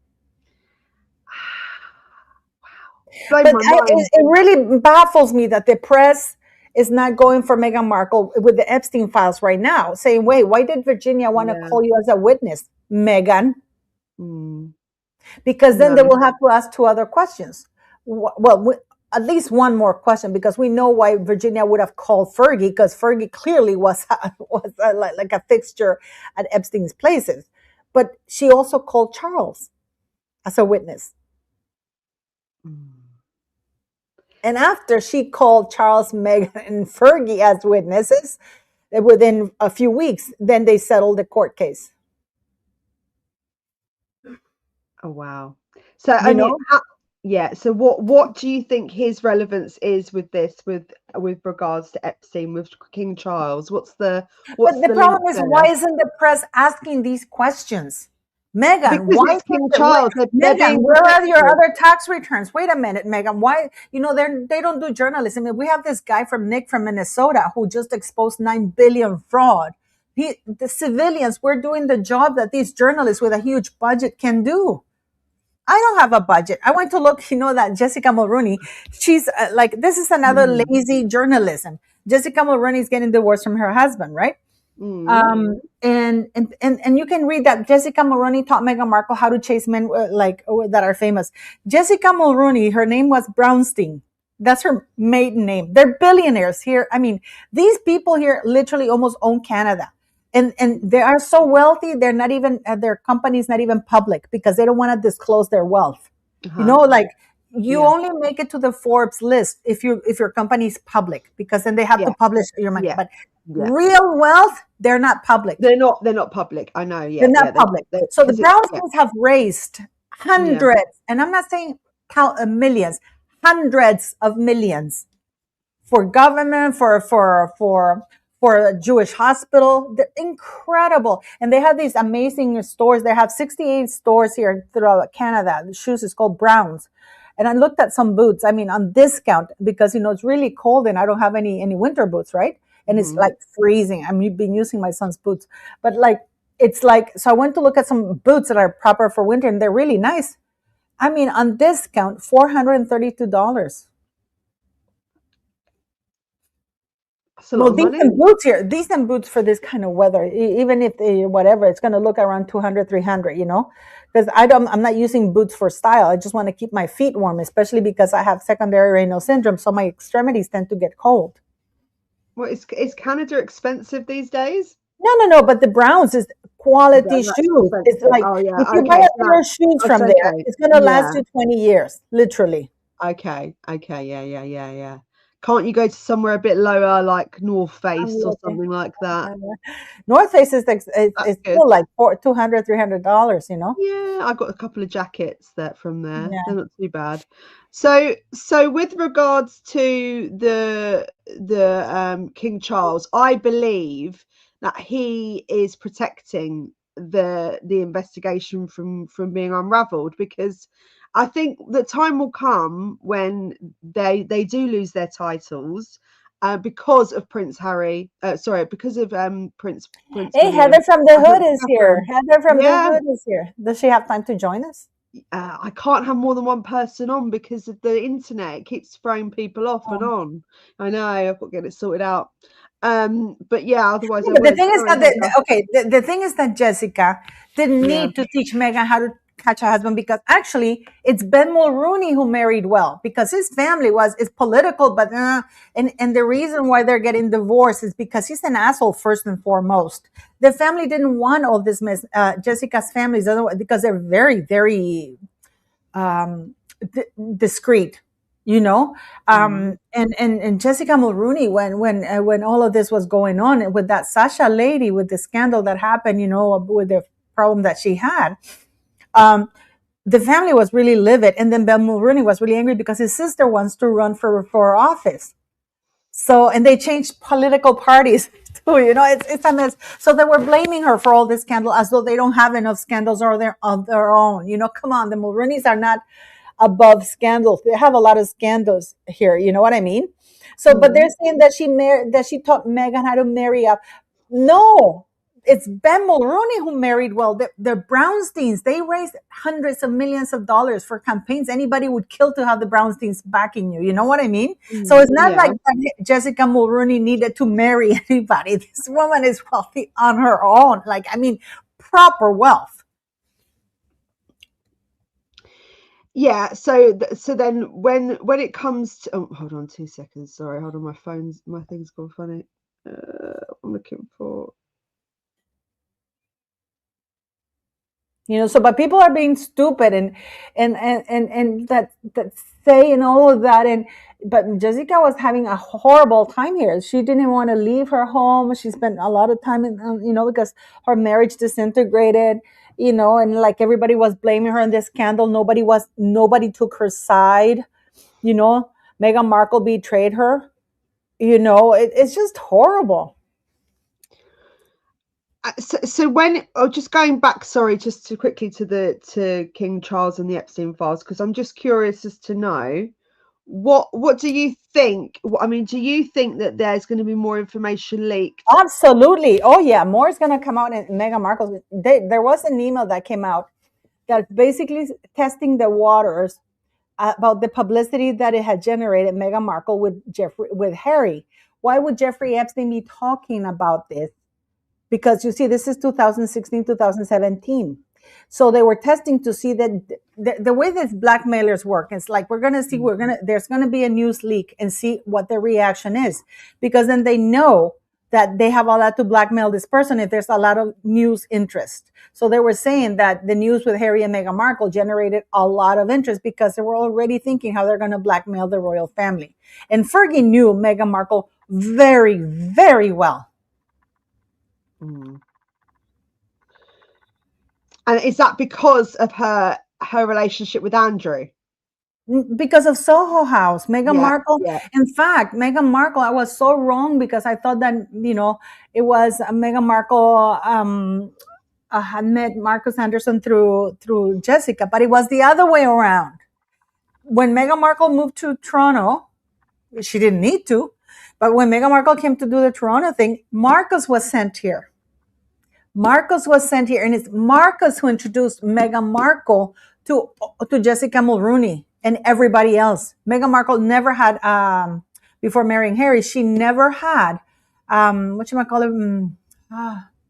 Blown But my mind. it really baffles me that the press is not going for Meghan Markle with the Epstein files right now, saying, "Wait, why did Virginia want to Yeah. call you as a witness, Meghan?" Mm, Because then they no. will have to ask two other questions. At least one more question, because we know why Virginia would have called Fergie, because Fergie clearly was like a fixture at Epstein's places. But she also called Charles as a witness. Mm. And after she called Charles, Meghan, and Fergie as witnesses, within a few weeks, then they settled the court case. Oh wow. So I You mean, know, Yeah. So what do you think his relevance is with this, with regards to Epstein, with King Charles? But What's the the link problem is, why there? isn't the press asking these questions? Megan, Because why it's isn't King the, wait, Charles. They're Megan, being where are your protected. other tax returns? Wait a minute, Megan. Why, they don't do journalism. I mean, we have this guy from Nick from Minnesota who just exposed 9 billion fraud. The civilians, we're doing the job that these journalists with a huge budget can do. I don't have a budget. I went to look, that Jessica Mulroney, she's like, this is another Mm. lazy journalism. Jessica Mulroney is getting divorced from her husband, right? Mm. And you can read that Jessica Mulroney taught Meghan Markle how to chase men that are famous. Jessica Mulroney, her name was Brownstein. That's her maiden name. They're billionaires here. I mean, these people here literally almost own Canada. And they are so wealthy, they're not even, their company's not even public because they don't want to disclose their wealth. Uh-huh. Like you Yeah. only make it to the Forbes list if your company's public, because then they have to Yeah. publish your money. Yeah. But Yeah. real wealth, they're not public. They're not public. I know. They're Yeah. not Yeah. public. They So the because it's yeah. Brownstones have raised Yeah. hundreds, and I'm not saying count millions, hundreds of millions for government, for a Jewish hospital. They're incredible. And they have these amazing stores. They have 68 stores here throughout Canada. The shoes is called Browns. And I looked at some boots, I mean, on discount because, it's really cold and I don't have any winter boots, right? And it's Mhm. like freezing. I've been using my son's boots, but like, it's like, so I went to look at some boots that are proper for winter and they're really nice. I mean, on discount, $432. That's a lot Well, of money. decent boots for this kind of weather, even if they, whatever, it's going to look around 200, 300, because I'm not using boots for style. I just want to keep my feet warm, especially because I have secondary Raynaud syndrome. So my extremities tend to get cold. Well, is Canada expensive these days? No, no, no. But the Browns is quality That's shoes. It's expensive. like Oh if yeah. you buy Okay. a pair of shoes That's from there, okay. it's going to Yeah. last you 20 years, literally. Okay. Okay. Yeah. Yeah. Yeah. Yeah. Can't you go to somewhere a bit lower, like North I'm Face or looking. something like that? North Face is That's good. still like $200, $300. Yeah, I got a couple of jackets that from there. Yeah. They're not too bad. So with regards to the King Charles, I believe that he is protecting the investigation from being unraveled, because I think the time will come when they do lose their titles, because of Prince Harry. Sorry, because of Prince Hey, William Heather from the and Hood Prince is here. Catherine. Heather from the Yeah, Hood is here. Does she have time to join us? I can't have more than one person on because of the internet. It keeps throwing people off and Um, on. I know, I've got to get it sorted out. But yeah, otherwise yeah, I but the would. thing is Sorry, that Heather. the thing is that Jessica didn't Yeah. need to teach Meghan how to catch a husband, because actually it's Ben Mulrooney who married well, because his family is political, but and the reason why they're getting divorced is because he's an asshole first and foremost. The family didn't want all this mess. Jessica's family doesn't, because they're very, very um, discreet, you know. Mm. And Jessica Mulrooney, when all of this was going on with that Sasha lady, with the scandal that happened, with the problem that she had, um, the family was really livid, and then Ben Mulrooney was really angry because his sister wants to run for office. So, and they changed political parties too, it's a mess. So they were blaming her for all this scandal as though they don't have enough scandals of their own. Come on, the Mulrooneys are not above scandals. They have a lot of scandals here. You know what I mean? So, but they're Mm. saying that she taught Meghan how to marry up. No, it's Ben Mulroney who married well. The Brownsteins, they raised hundreds of millions of dollars for campaigns. Anybody would kill to have the Brownsteins backing you. You know what I mean? So Mm. it's not Yeah. like Jessica Mulroney needed to marry anybody. This woman is wealthy on her own. Like, I mean, proper wealth. Yeah. So then when it comes to, oh, hold on 2 seconds. Sorry, hold on. My thing's gone funny. I'm looking for. So but people are being stupid and that saying all of that, but Jessica was having a horrible time here. She didn't want to leave her home. She spent a lot of time because her marriage disintegrated, and like everybody was blaming her in this scandal. Nobody took her side. You know, Meghan Markle betrayed her. It's just horrible. So when just going back, sorry, just to quickly to King Charles and the Epstein files, because I'm just curious as to know what do you think? I mean, do you think that there's going to be more information leaked? Absolutely. Oh yeah, more is gonna come out in Meghan Markle. There was an email that came out that's basically testing the waters about the publicity that it had generated Meghan Markle with Harry. Why would Jeffrey Epstein be talking about this? Because you see, this is 2016, 2017. So they were testing to see that the way that blackmailers work, it's like there's going to be a news leak and see what the reaction is. Because then they know that they have a lot to blackmail this person if there's a lot of news interest. So they were saying that the news with Harry and Meghan Markle generated a lot of interest because they were already thinking how they're going to blackmail the royal family. And Fergie knew Meghan Markle very, very well. Mm. And is that because of her relationship with Andrew? Because of Soho House, Meghan Yeah, Markle. yeah. In fact, Meghan Markle, I was so wrong because I thought that it was Meghan Markle had met Marcus Anderson through Jessica, but it was the other way around. When Meghan Markle moved to Toronto, she didn't need to, but when Meghan Markle came to do the Toronto thing, Marcus was sent here. Marcus was sent here, and it's Marcus who introduced Meghan Markle to Jessica Mulrooney and everybody else. Meghan Markle never had, before marrying Harry, she never had,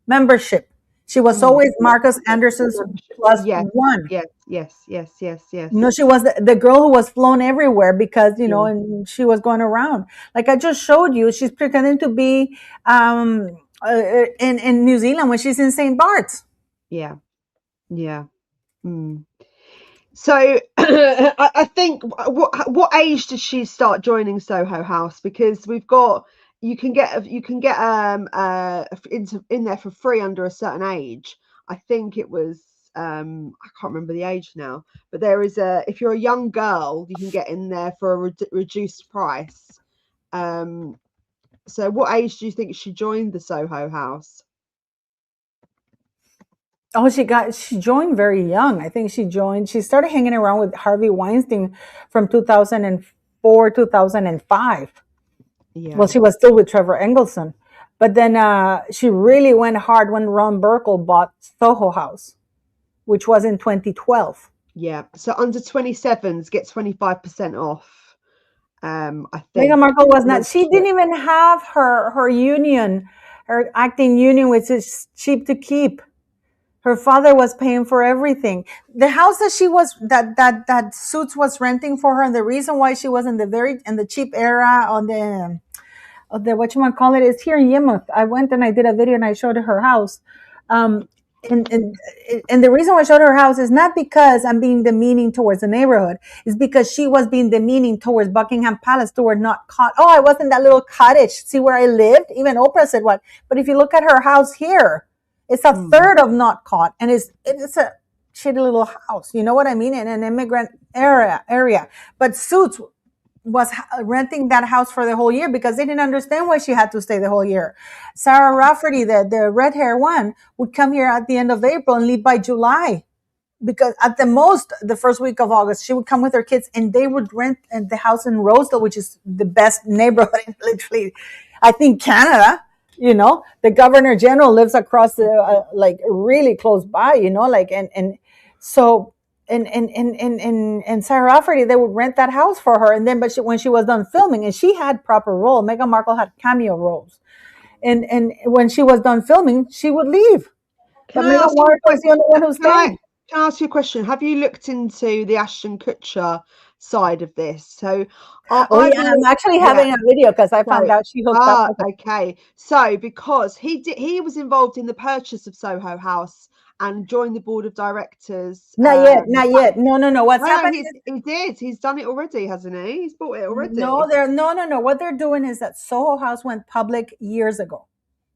membership. She was always Marcus Anderson's plus Yes, one. yes, yes, yes, yes, yes. She was the girl who was flown everywhere because, Yeah. and she was going around. Like I just showed you, she's pretending to be in New Zealand when she's in St. Bart's. Yeah, yeah. Mm. So I think what age did she start joining Soho House? Because you can get in there for free under a certain age. I think it was I can't remember the age now, but there is if you're a young girl, you can get in there for a reduced price. So what age do you think she joined the Soho House? Oh, she joined very young. I think she started hanging around with Harvey Weinstein from 2004, 2005. Well, Yeah, she was still with Trevor Engelson. But then she really went hard when Ron Burkle bought Soho House, which was in 2012. yeah. So under 27s get 25% off. I Meghan think Markle was not, she membership. didn't even have her union, her acting union, which is cheap to keep. Her father was paying for everything. The house that Suits was renting for her, and the reason why she was in the cheap era on the whatchamacallit is here in Yemuth. I went and I did a video and I showed her her house. Um, and, and and the reason why I showed her house is not because I'm being demeaning towards the neighborhood. It's because she was being demeaning towards Buckingham Palace, toward not caught. Oh, I was in that little cottage. See where I lived? Even Oprah said what. But if you look at her house here, it's a third of not caught, and it's a shitty little house. You know what I mean? In an immigrant area. But Suits was renting that house for the whole year because they didn't understand why she had to stay the whole year. Sarah Rafferty, the red hair one, would come here at the end of April and leave by July because at the most the first week of August she would come with her kids and they would rent the house in Rosedale, which is the best neighborhood in literally, I think, Canada. The governor general lives across the like really close by. Like and so and Sarah Rafferty, they would rent that house for her, and then when she was done filming, and she had proper role, Meghan Markle had cameo roles, and when she was done filming, she would leave. Can But I Meghan ask you a Markle was the only one who Can I stayed. can I ask you a question? Have you looked into the Ashton Kutcher side of this? So Oh I've yeah, I'm always, actually yeah. having a video because I So found out she hooked up with it. okay. So because he was involved in the purchase of Soho House and joined the board of directors. Not yet, not yet. No, no, no. What's No, happening he is he did. He's done it already, hasn't he? He's bought it no, already. no, no, no. What they're doing is that Soho House went public years ago.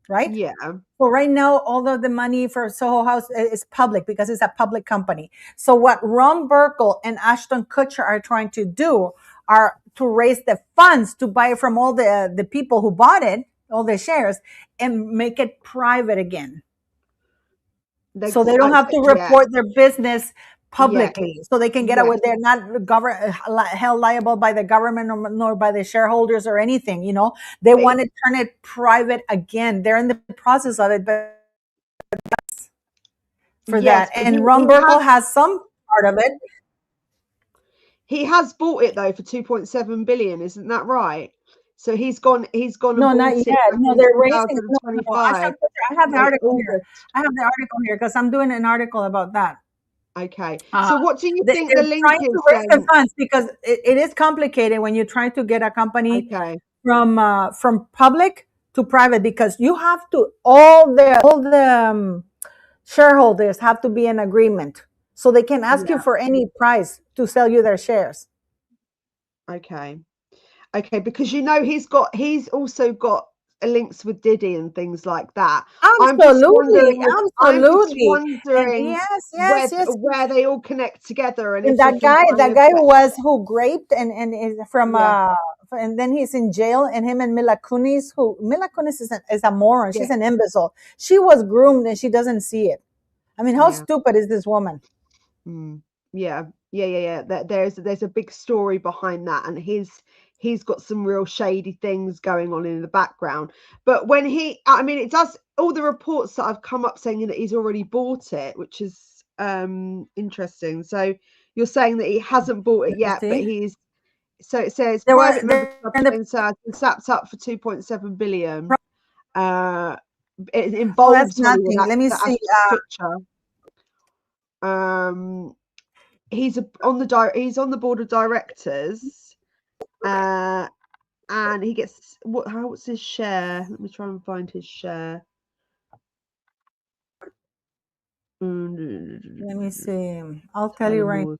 right? Yeah. So right now, all of the money for Soho House is public because it's a public company. So what Ron Burkle and Ashton Kutcher are trying to do are to raise the funds to buy it from all the people who bought it, all the shares, and make it private again. They So they don't have to yeah, report their business yeah, publicly. So they can get yeah. away. They're not held liable by the government nor by the shareholders or anything. They But want to turn it private again. They're in the process of it, but for yes, that. but And he Ron Burkle has some part of it. has bought it though for 2.7 billion, isn't that right? So he's gone and No, not bought it yet. back No, in they're raising. No, no. Ashton 2025, Kutcher, I have the article here. August. I have the article here because I'm doing an article about that. Okay. Uh, So what do you think the they're link trying to is raise the then? funds because it is complicated when you're trying to get a company Okay. from public to private because you have to all the shareholders have to be in agreement so they can ask you Yeah. for any price to sell you their shares. Okay. Okay, because he's also got links with Diddy and things like that. Absolutely, I'm just absolutely. And wondering yes, yes, yes. where they all connect together and And if we that can guy, kind that of guy who was who raped and is from yeah, and then he's in jail, and him and Mila Kunis, who Mila Kunis is a moron. yeah, She's an imbecile. She was groomed and she doesn't see it. I mean, how yeah. stupid is this woman? Mm. Yeah, yeah. There's a big story behind that, and he's got some real shady things going on in the background. But I mean, it does all the reports that have come up saying that he's already bought it, which is interesting. So you're saying that he hasn't bought it Let me yet, but see. so it says There was private members there club in the chain has been snapped up for 2.7 billion. Uh, it oh, that's involves Hollywood nothing. Let me actor see. Ashton Kutcher. Um, he's on the board of directors, and he gets what's his share? Let me try and find his share. Let me see. I'll tell Tell you him right. more.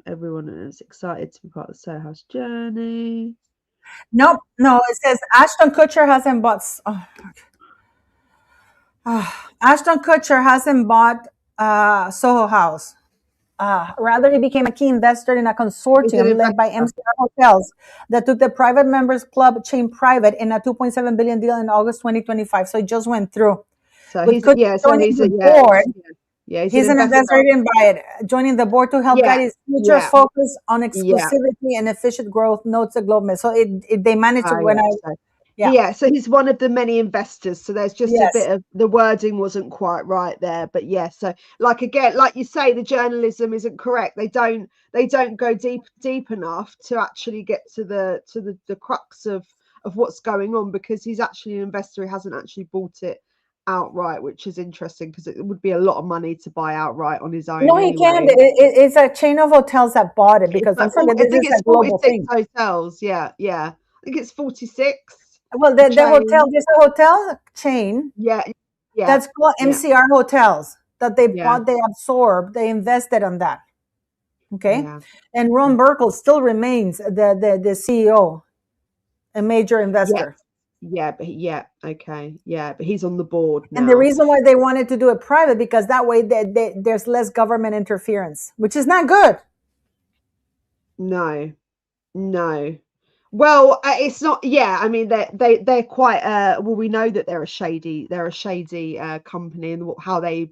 Everyone is excited to be part of the Soho House journey. Nope, no. It says Ashton Kutcher hasn't bought. Ashton Kutcher hasn't bought Soho House. Rather, he became a key investor in a He's an consortium led by investor, MCR Hotels that took the private members club chain private in a 2.7 billion deal in August 2025. So it just went through. so With he's Kutcher yeah. So joining he's a the board, yeah. He's an he's an investor. investor. He didn't buy it. Joining the board to help Yeah, guide his future yeah, focus on yeah. exclusivity and efficient growth, notes the Globe. So they managed to, when Yeah. I, So yeah, so he's one of the many investors. So there's just a yes. bit of the wording wasn't quite right there, but yeah. So like again, like you say, the journalism isn't correct. They don't go deep enough to actually get to the crux of what's going on because he's actually an investor. He hasn't actually bought it outright, which is interesting because it would be a lot of money to buy outright on his own No, he can't. anyway. It's a chain of hotels that bought it It's because don't like forget, I this think is a it's global 46 thing. hotels. Yeah, yeah. I think it's 46. Well, The the hotel, chain. there's a hotel chain Yeah, yeah, that's called yeah, MCR Hotels that they yeah, bought, they absorbed, they invested on that. Okay. yeah, And Ron Burkle still remains the CEO, a major yeah, investor. yeah. Okay, yeah, but he's on the board And the now. reason why they wanted to do it private because that way there's less government interference, which is not good. No, no. Well, it's not. Yeah, I mean they're quite. Well, we know that they're a shady company, and how they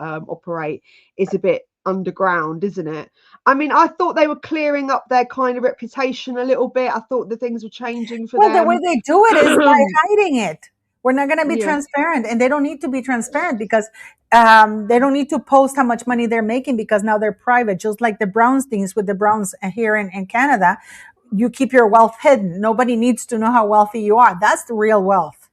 operate is a bit underground, isn't it? I mean, I thought they were clearing up their kind of reputation a little bit. I thought the things were changing for Well, the way them. they do it is by hiding it. We're not going to be Yeah, transparent, and they don't need to be transparent because they don't need to post how much money they're making because now they're private. Just like the Browns things with the Browns here in Canada, you keep your wealth hidden. Nobody needs to know how wealthy you are. That's the real wealth.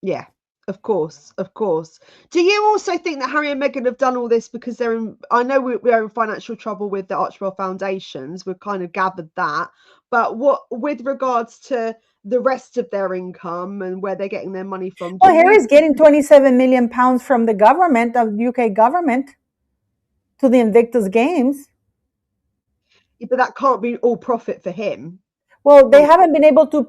yeah. Of course, of course. Do you also think that Harry and Meghan have done all this because they're in? I know we're in financial trouble with the Archwell Foundations. We've kind of gathered that, but what with regards to the rest of their income and where they're getting their money from? Do Well, you Harry's getting 27 million pounds from the government of the UK government to the Invictus Games. but that can't be all profit for him. Well, they Well, haven't been able to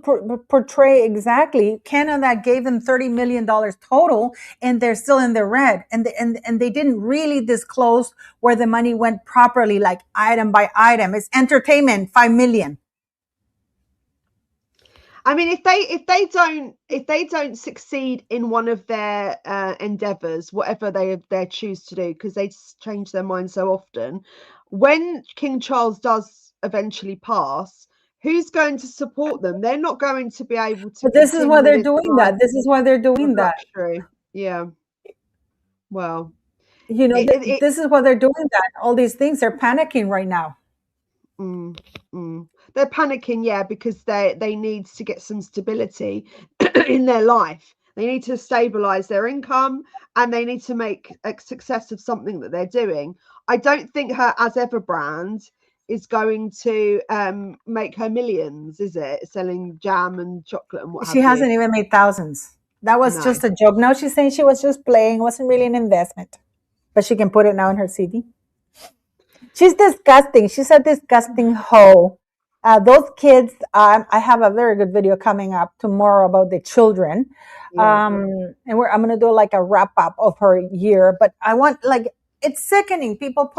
portray exactly. Canada gave them $30 million total, and they're still in the red. And they didn't really disclose where the money went properly, like item by item. It's entertainment, 5 million. I mean, if they don't succeed in one of their endeavors, whatever they choose to do, because they change their mind so often, when King Charles does eventually pass, who's going to support them? They're not going to be able to But this is why continue they're this doing life that. This is why they're of doing that. luxury. Yeah. Well, it This is why they're doing that. All these things, they're panicking right now. Mm, they're panicking, yeah, because they need to get some stability in their life. They need to stabilize their income and they need to make a success of something that they're doing. I don't think her as ever brand is going to make her millions, is it? Selling jam and chocolate and what She have you. hasn't even made thousands. That was No. just a joke. Now she's saying she was just playing, wasn't really an investment. But she can put it now in her CD. She's disgusting. She's a disgusting hoe. Those kids, I have a very good video coming up tomorrow about the children. Yeah. And I'm going to do like a wrap up of her year. But I want, like, it's sickening. People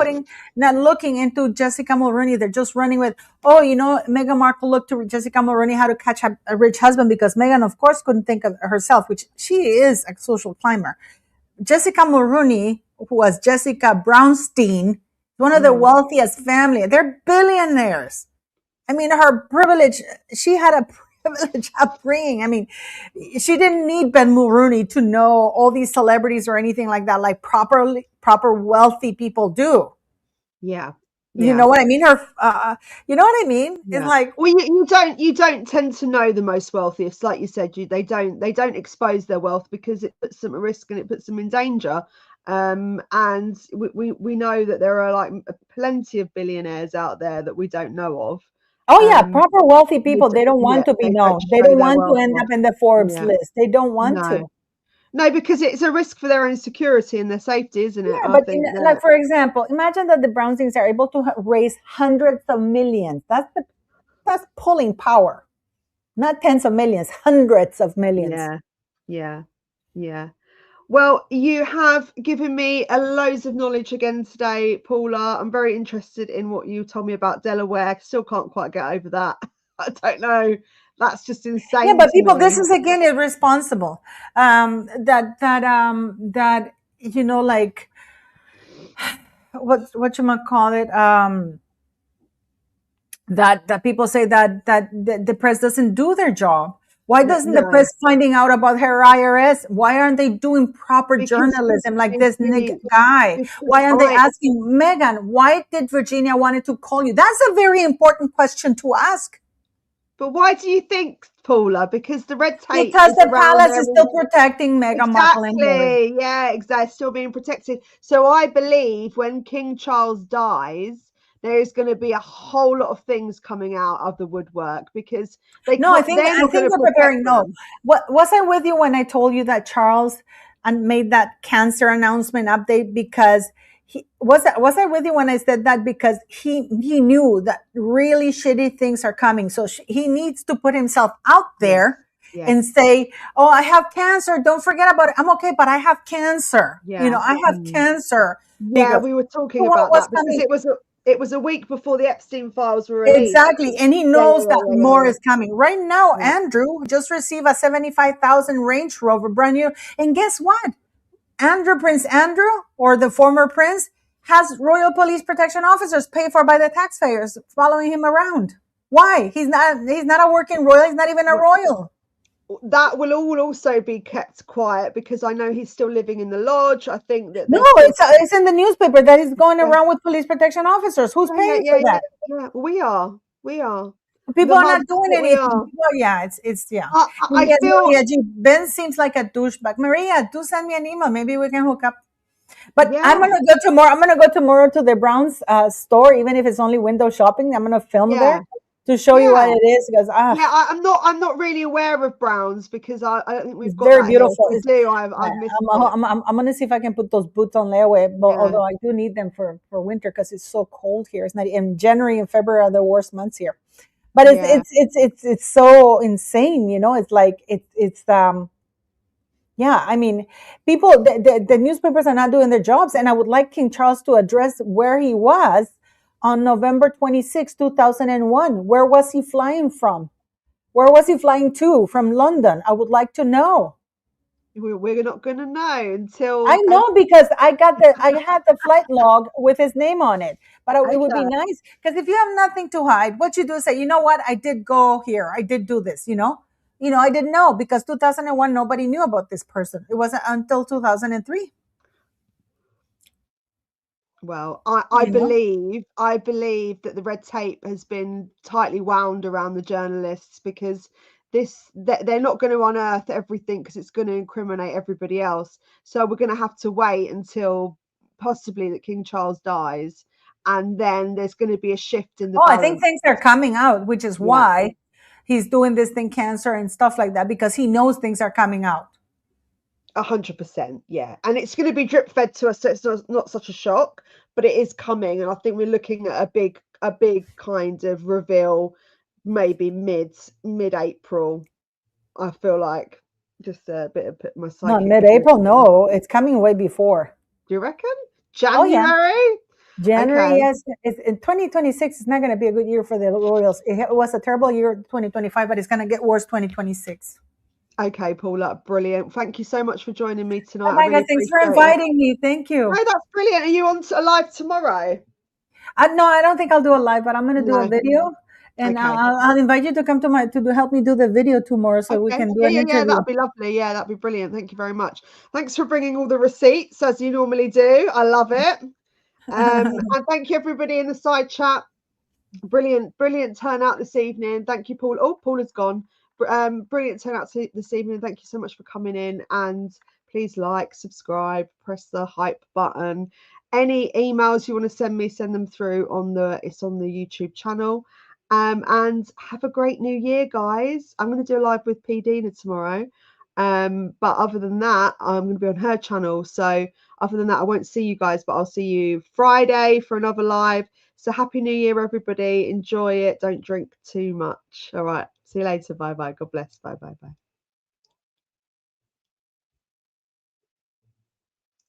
not looking into Jessica Mulroney. They're just running with, oh, Meghan Markle looked to Jessica Mulroney how to catch a rich husband because Meghan, of course, couldn't think of herself, which she is a social climber. Jessica Mulroney, who was Jessica Brownstein, one of the Mm, wealthiest family. They're billionaires. I mean, her privilege, she had a privileged upbringing. I mean, she didn't need Ben Mulroney to know all these celebrities or anything like that, like proper wealthy people do. yeah. You Yeah. know what I mean? You know what I mean? It's Yeah. like, Well, you don't tend to know the most wealthiest, like you said. They don't expose their wealth because it puts them at risk and it puts them in danger. And we know that there are like plenty of billionaires out there that we don't know of. oh yeah, Um, proper wealthy they people. They don't yeah, want to be they don't known. They show don't their want to wealth end off. up in the Forbes Yeah, list. They don't want no, to. no, because it's a risk for their own security and their safety, isn't it? Yeah, I but think like that for example, imagine that the Brownstings are able to raise hundreds of millions. That's pulling power, not tens of millions, hundreds of millions. yeah, yeah, yeah. Well, you have given me a loads of knowledge again today, Paula. I'm very interested in what you told me about Delaware. Still can't quite get over that. I don't know. That's just Yeah, insane but to people, this me. is again irresponsible. That like what you might call it. That people say that the press doesn't do their job. Why doesn't the No, press finding out about her IRS? Why aren't they doing proper because journalism like they this see, guy? because Why aren't they asking Meghan, why did Virginia wanted to call you? That's a very important question to ask. but why do you think, Paula? Because the red tape Because is the around palace there. is still protecting Meghan Markle and Harry. Exactly. Yeah, exactly. Still being protected. So I believe when King Charles dies, there is going to be a whole lot of things coming out of the woodwork because they No, I can't. think They're I not going think to they're protect preparing. No, them. what was I with you when I told you that Charles and made that cancer announcement update because was I with you when I said that because he knew that really shitty things are coming, so he needs to put himself out Yes. there Yes. and say, "Oh, I have cancer. Don't forget about it. I'm okay, but I have cancer. Yeah. I have cancer Yeah. because We were talking what about was that because coming." it was a week before the Epstein files were released. Exactly. And he Yeah. knows Yeah. that Yeah. more Yeah. is coming. Right now, Yeah. Andrew just received a 75,000 Range Rover, brand new. And guess what? Prince Andrew, or the former prince, has Royal Police Protection Officers paid for by the taxpayers following him around. Why? He's not a working royal. He's not even a Yeah. royal. That will all also be kept quiet because I know he's still living in the lodge. I think that No, they're still. it's in the newspaper that he's going Yeah, around with police protection officers. Who's yeah, yeah, paying yeah, for yeah, that? yeah. We are. People The are not monks doing that we anything. are. People, yeah, it's yeah. And I yes, feel, Maria G. Ben seems like a douchebag. Maria, do send me an email. Maybe we can hook up. But yeah, I'm gonna go tomorrow to the Browns store, even if it's only window shopping. I'm gonna film there yeah, to show you what yeah, it is because yeah. I'm not really aware of Browns because I don't think it's we've got very that here. If beautiful. we do, I've missed it. I'm gonna see if I can put those boots on layaway. But Yeah, although I do need them for winter because it's so cold here. It's not in January and February are the worst months here. But Yeah. it's so insane, you know. It's like it's yeah, I mean, people, the newspapers are not doing their jobs, and I would like King Charles to address where he was on November 26, 2001. Where was he flying from? Where was he flying to? From London. I would like to know. We're not going to know I until. know because I had the flight log with his name on it. But it would be Okay. nice because if you have nothing to hide, what you do is say, you know what, I did go here, I did do this. I didn't know because 2001 nobody knew about this person. It wasn't until 2003. Well, I You know. believe that the red tape has been tightly wound around the journalists because they're not going to unearth everything because it's going to incriminate everybody else. So we're going to have to wait until possibly that King Charles dies, and then there's going to be a shift in the Oh, I think balance. things are coming out, which is Yeah. why he's doing this thing, cancer and stuff like that, because he knows things are coming out. 100%, yeah, and it's going to be drip fed to us, so it's not such a shock, but it is coming, and I think we're looking at a big kind of reveal, maybe mid April. I feel like just a bit of my No, psychic mid-April, ability. no, it's coming way before. Do you reckon Oh yeah, January? January. Okay, Yes, in 2026. It's not going to be a good year for the Royals. It was a terrible year 2025, but it's going to get worse 2026. okay, Paula, brilliant. Thank you so much for joining me Oh tonight. I my really God, thanks for appreciate it. inviting me. Thank No, you. that's brilliant. Are you on live tomorrow? No, I don't think I'll do a live, but I'm going to do a No. video, and Okay. I'll invite you to come to help me do the video tomorrow, so we Okay. can do Yeah, an yeah, yeah. interview. That'd be lovely. Yeah, that'd be brilliant. Thank you very much. Thanks for bringing all the receipts as you normally do. I love it. And thank you everybody in the side chat. Brilliant, brilliant turnout this evening. Thank you, Paul. Oh, Paul has gone. Brilliant turnout this evening. Thank you so much for coming in. And please like, subscribe, press the hype button. Any emails you want to send me, send them through it's on the YouTube channel. And have a great new year, guys. I'm going to do a live with P Dina tomorrow. But other than that, I'm going to be on her channel. So other than that, I won't see you guys, but I'll see you Friday for another live. So happy new year, everybody. Enjoy it. Don't drink too much. All right. See you later. Bye bye. God bless. Bye bye bye.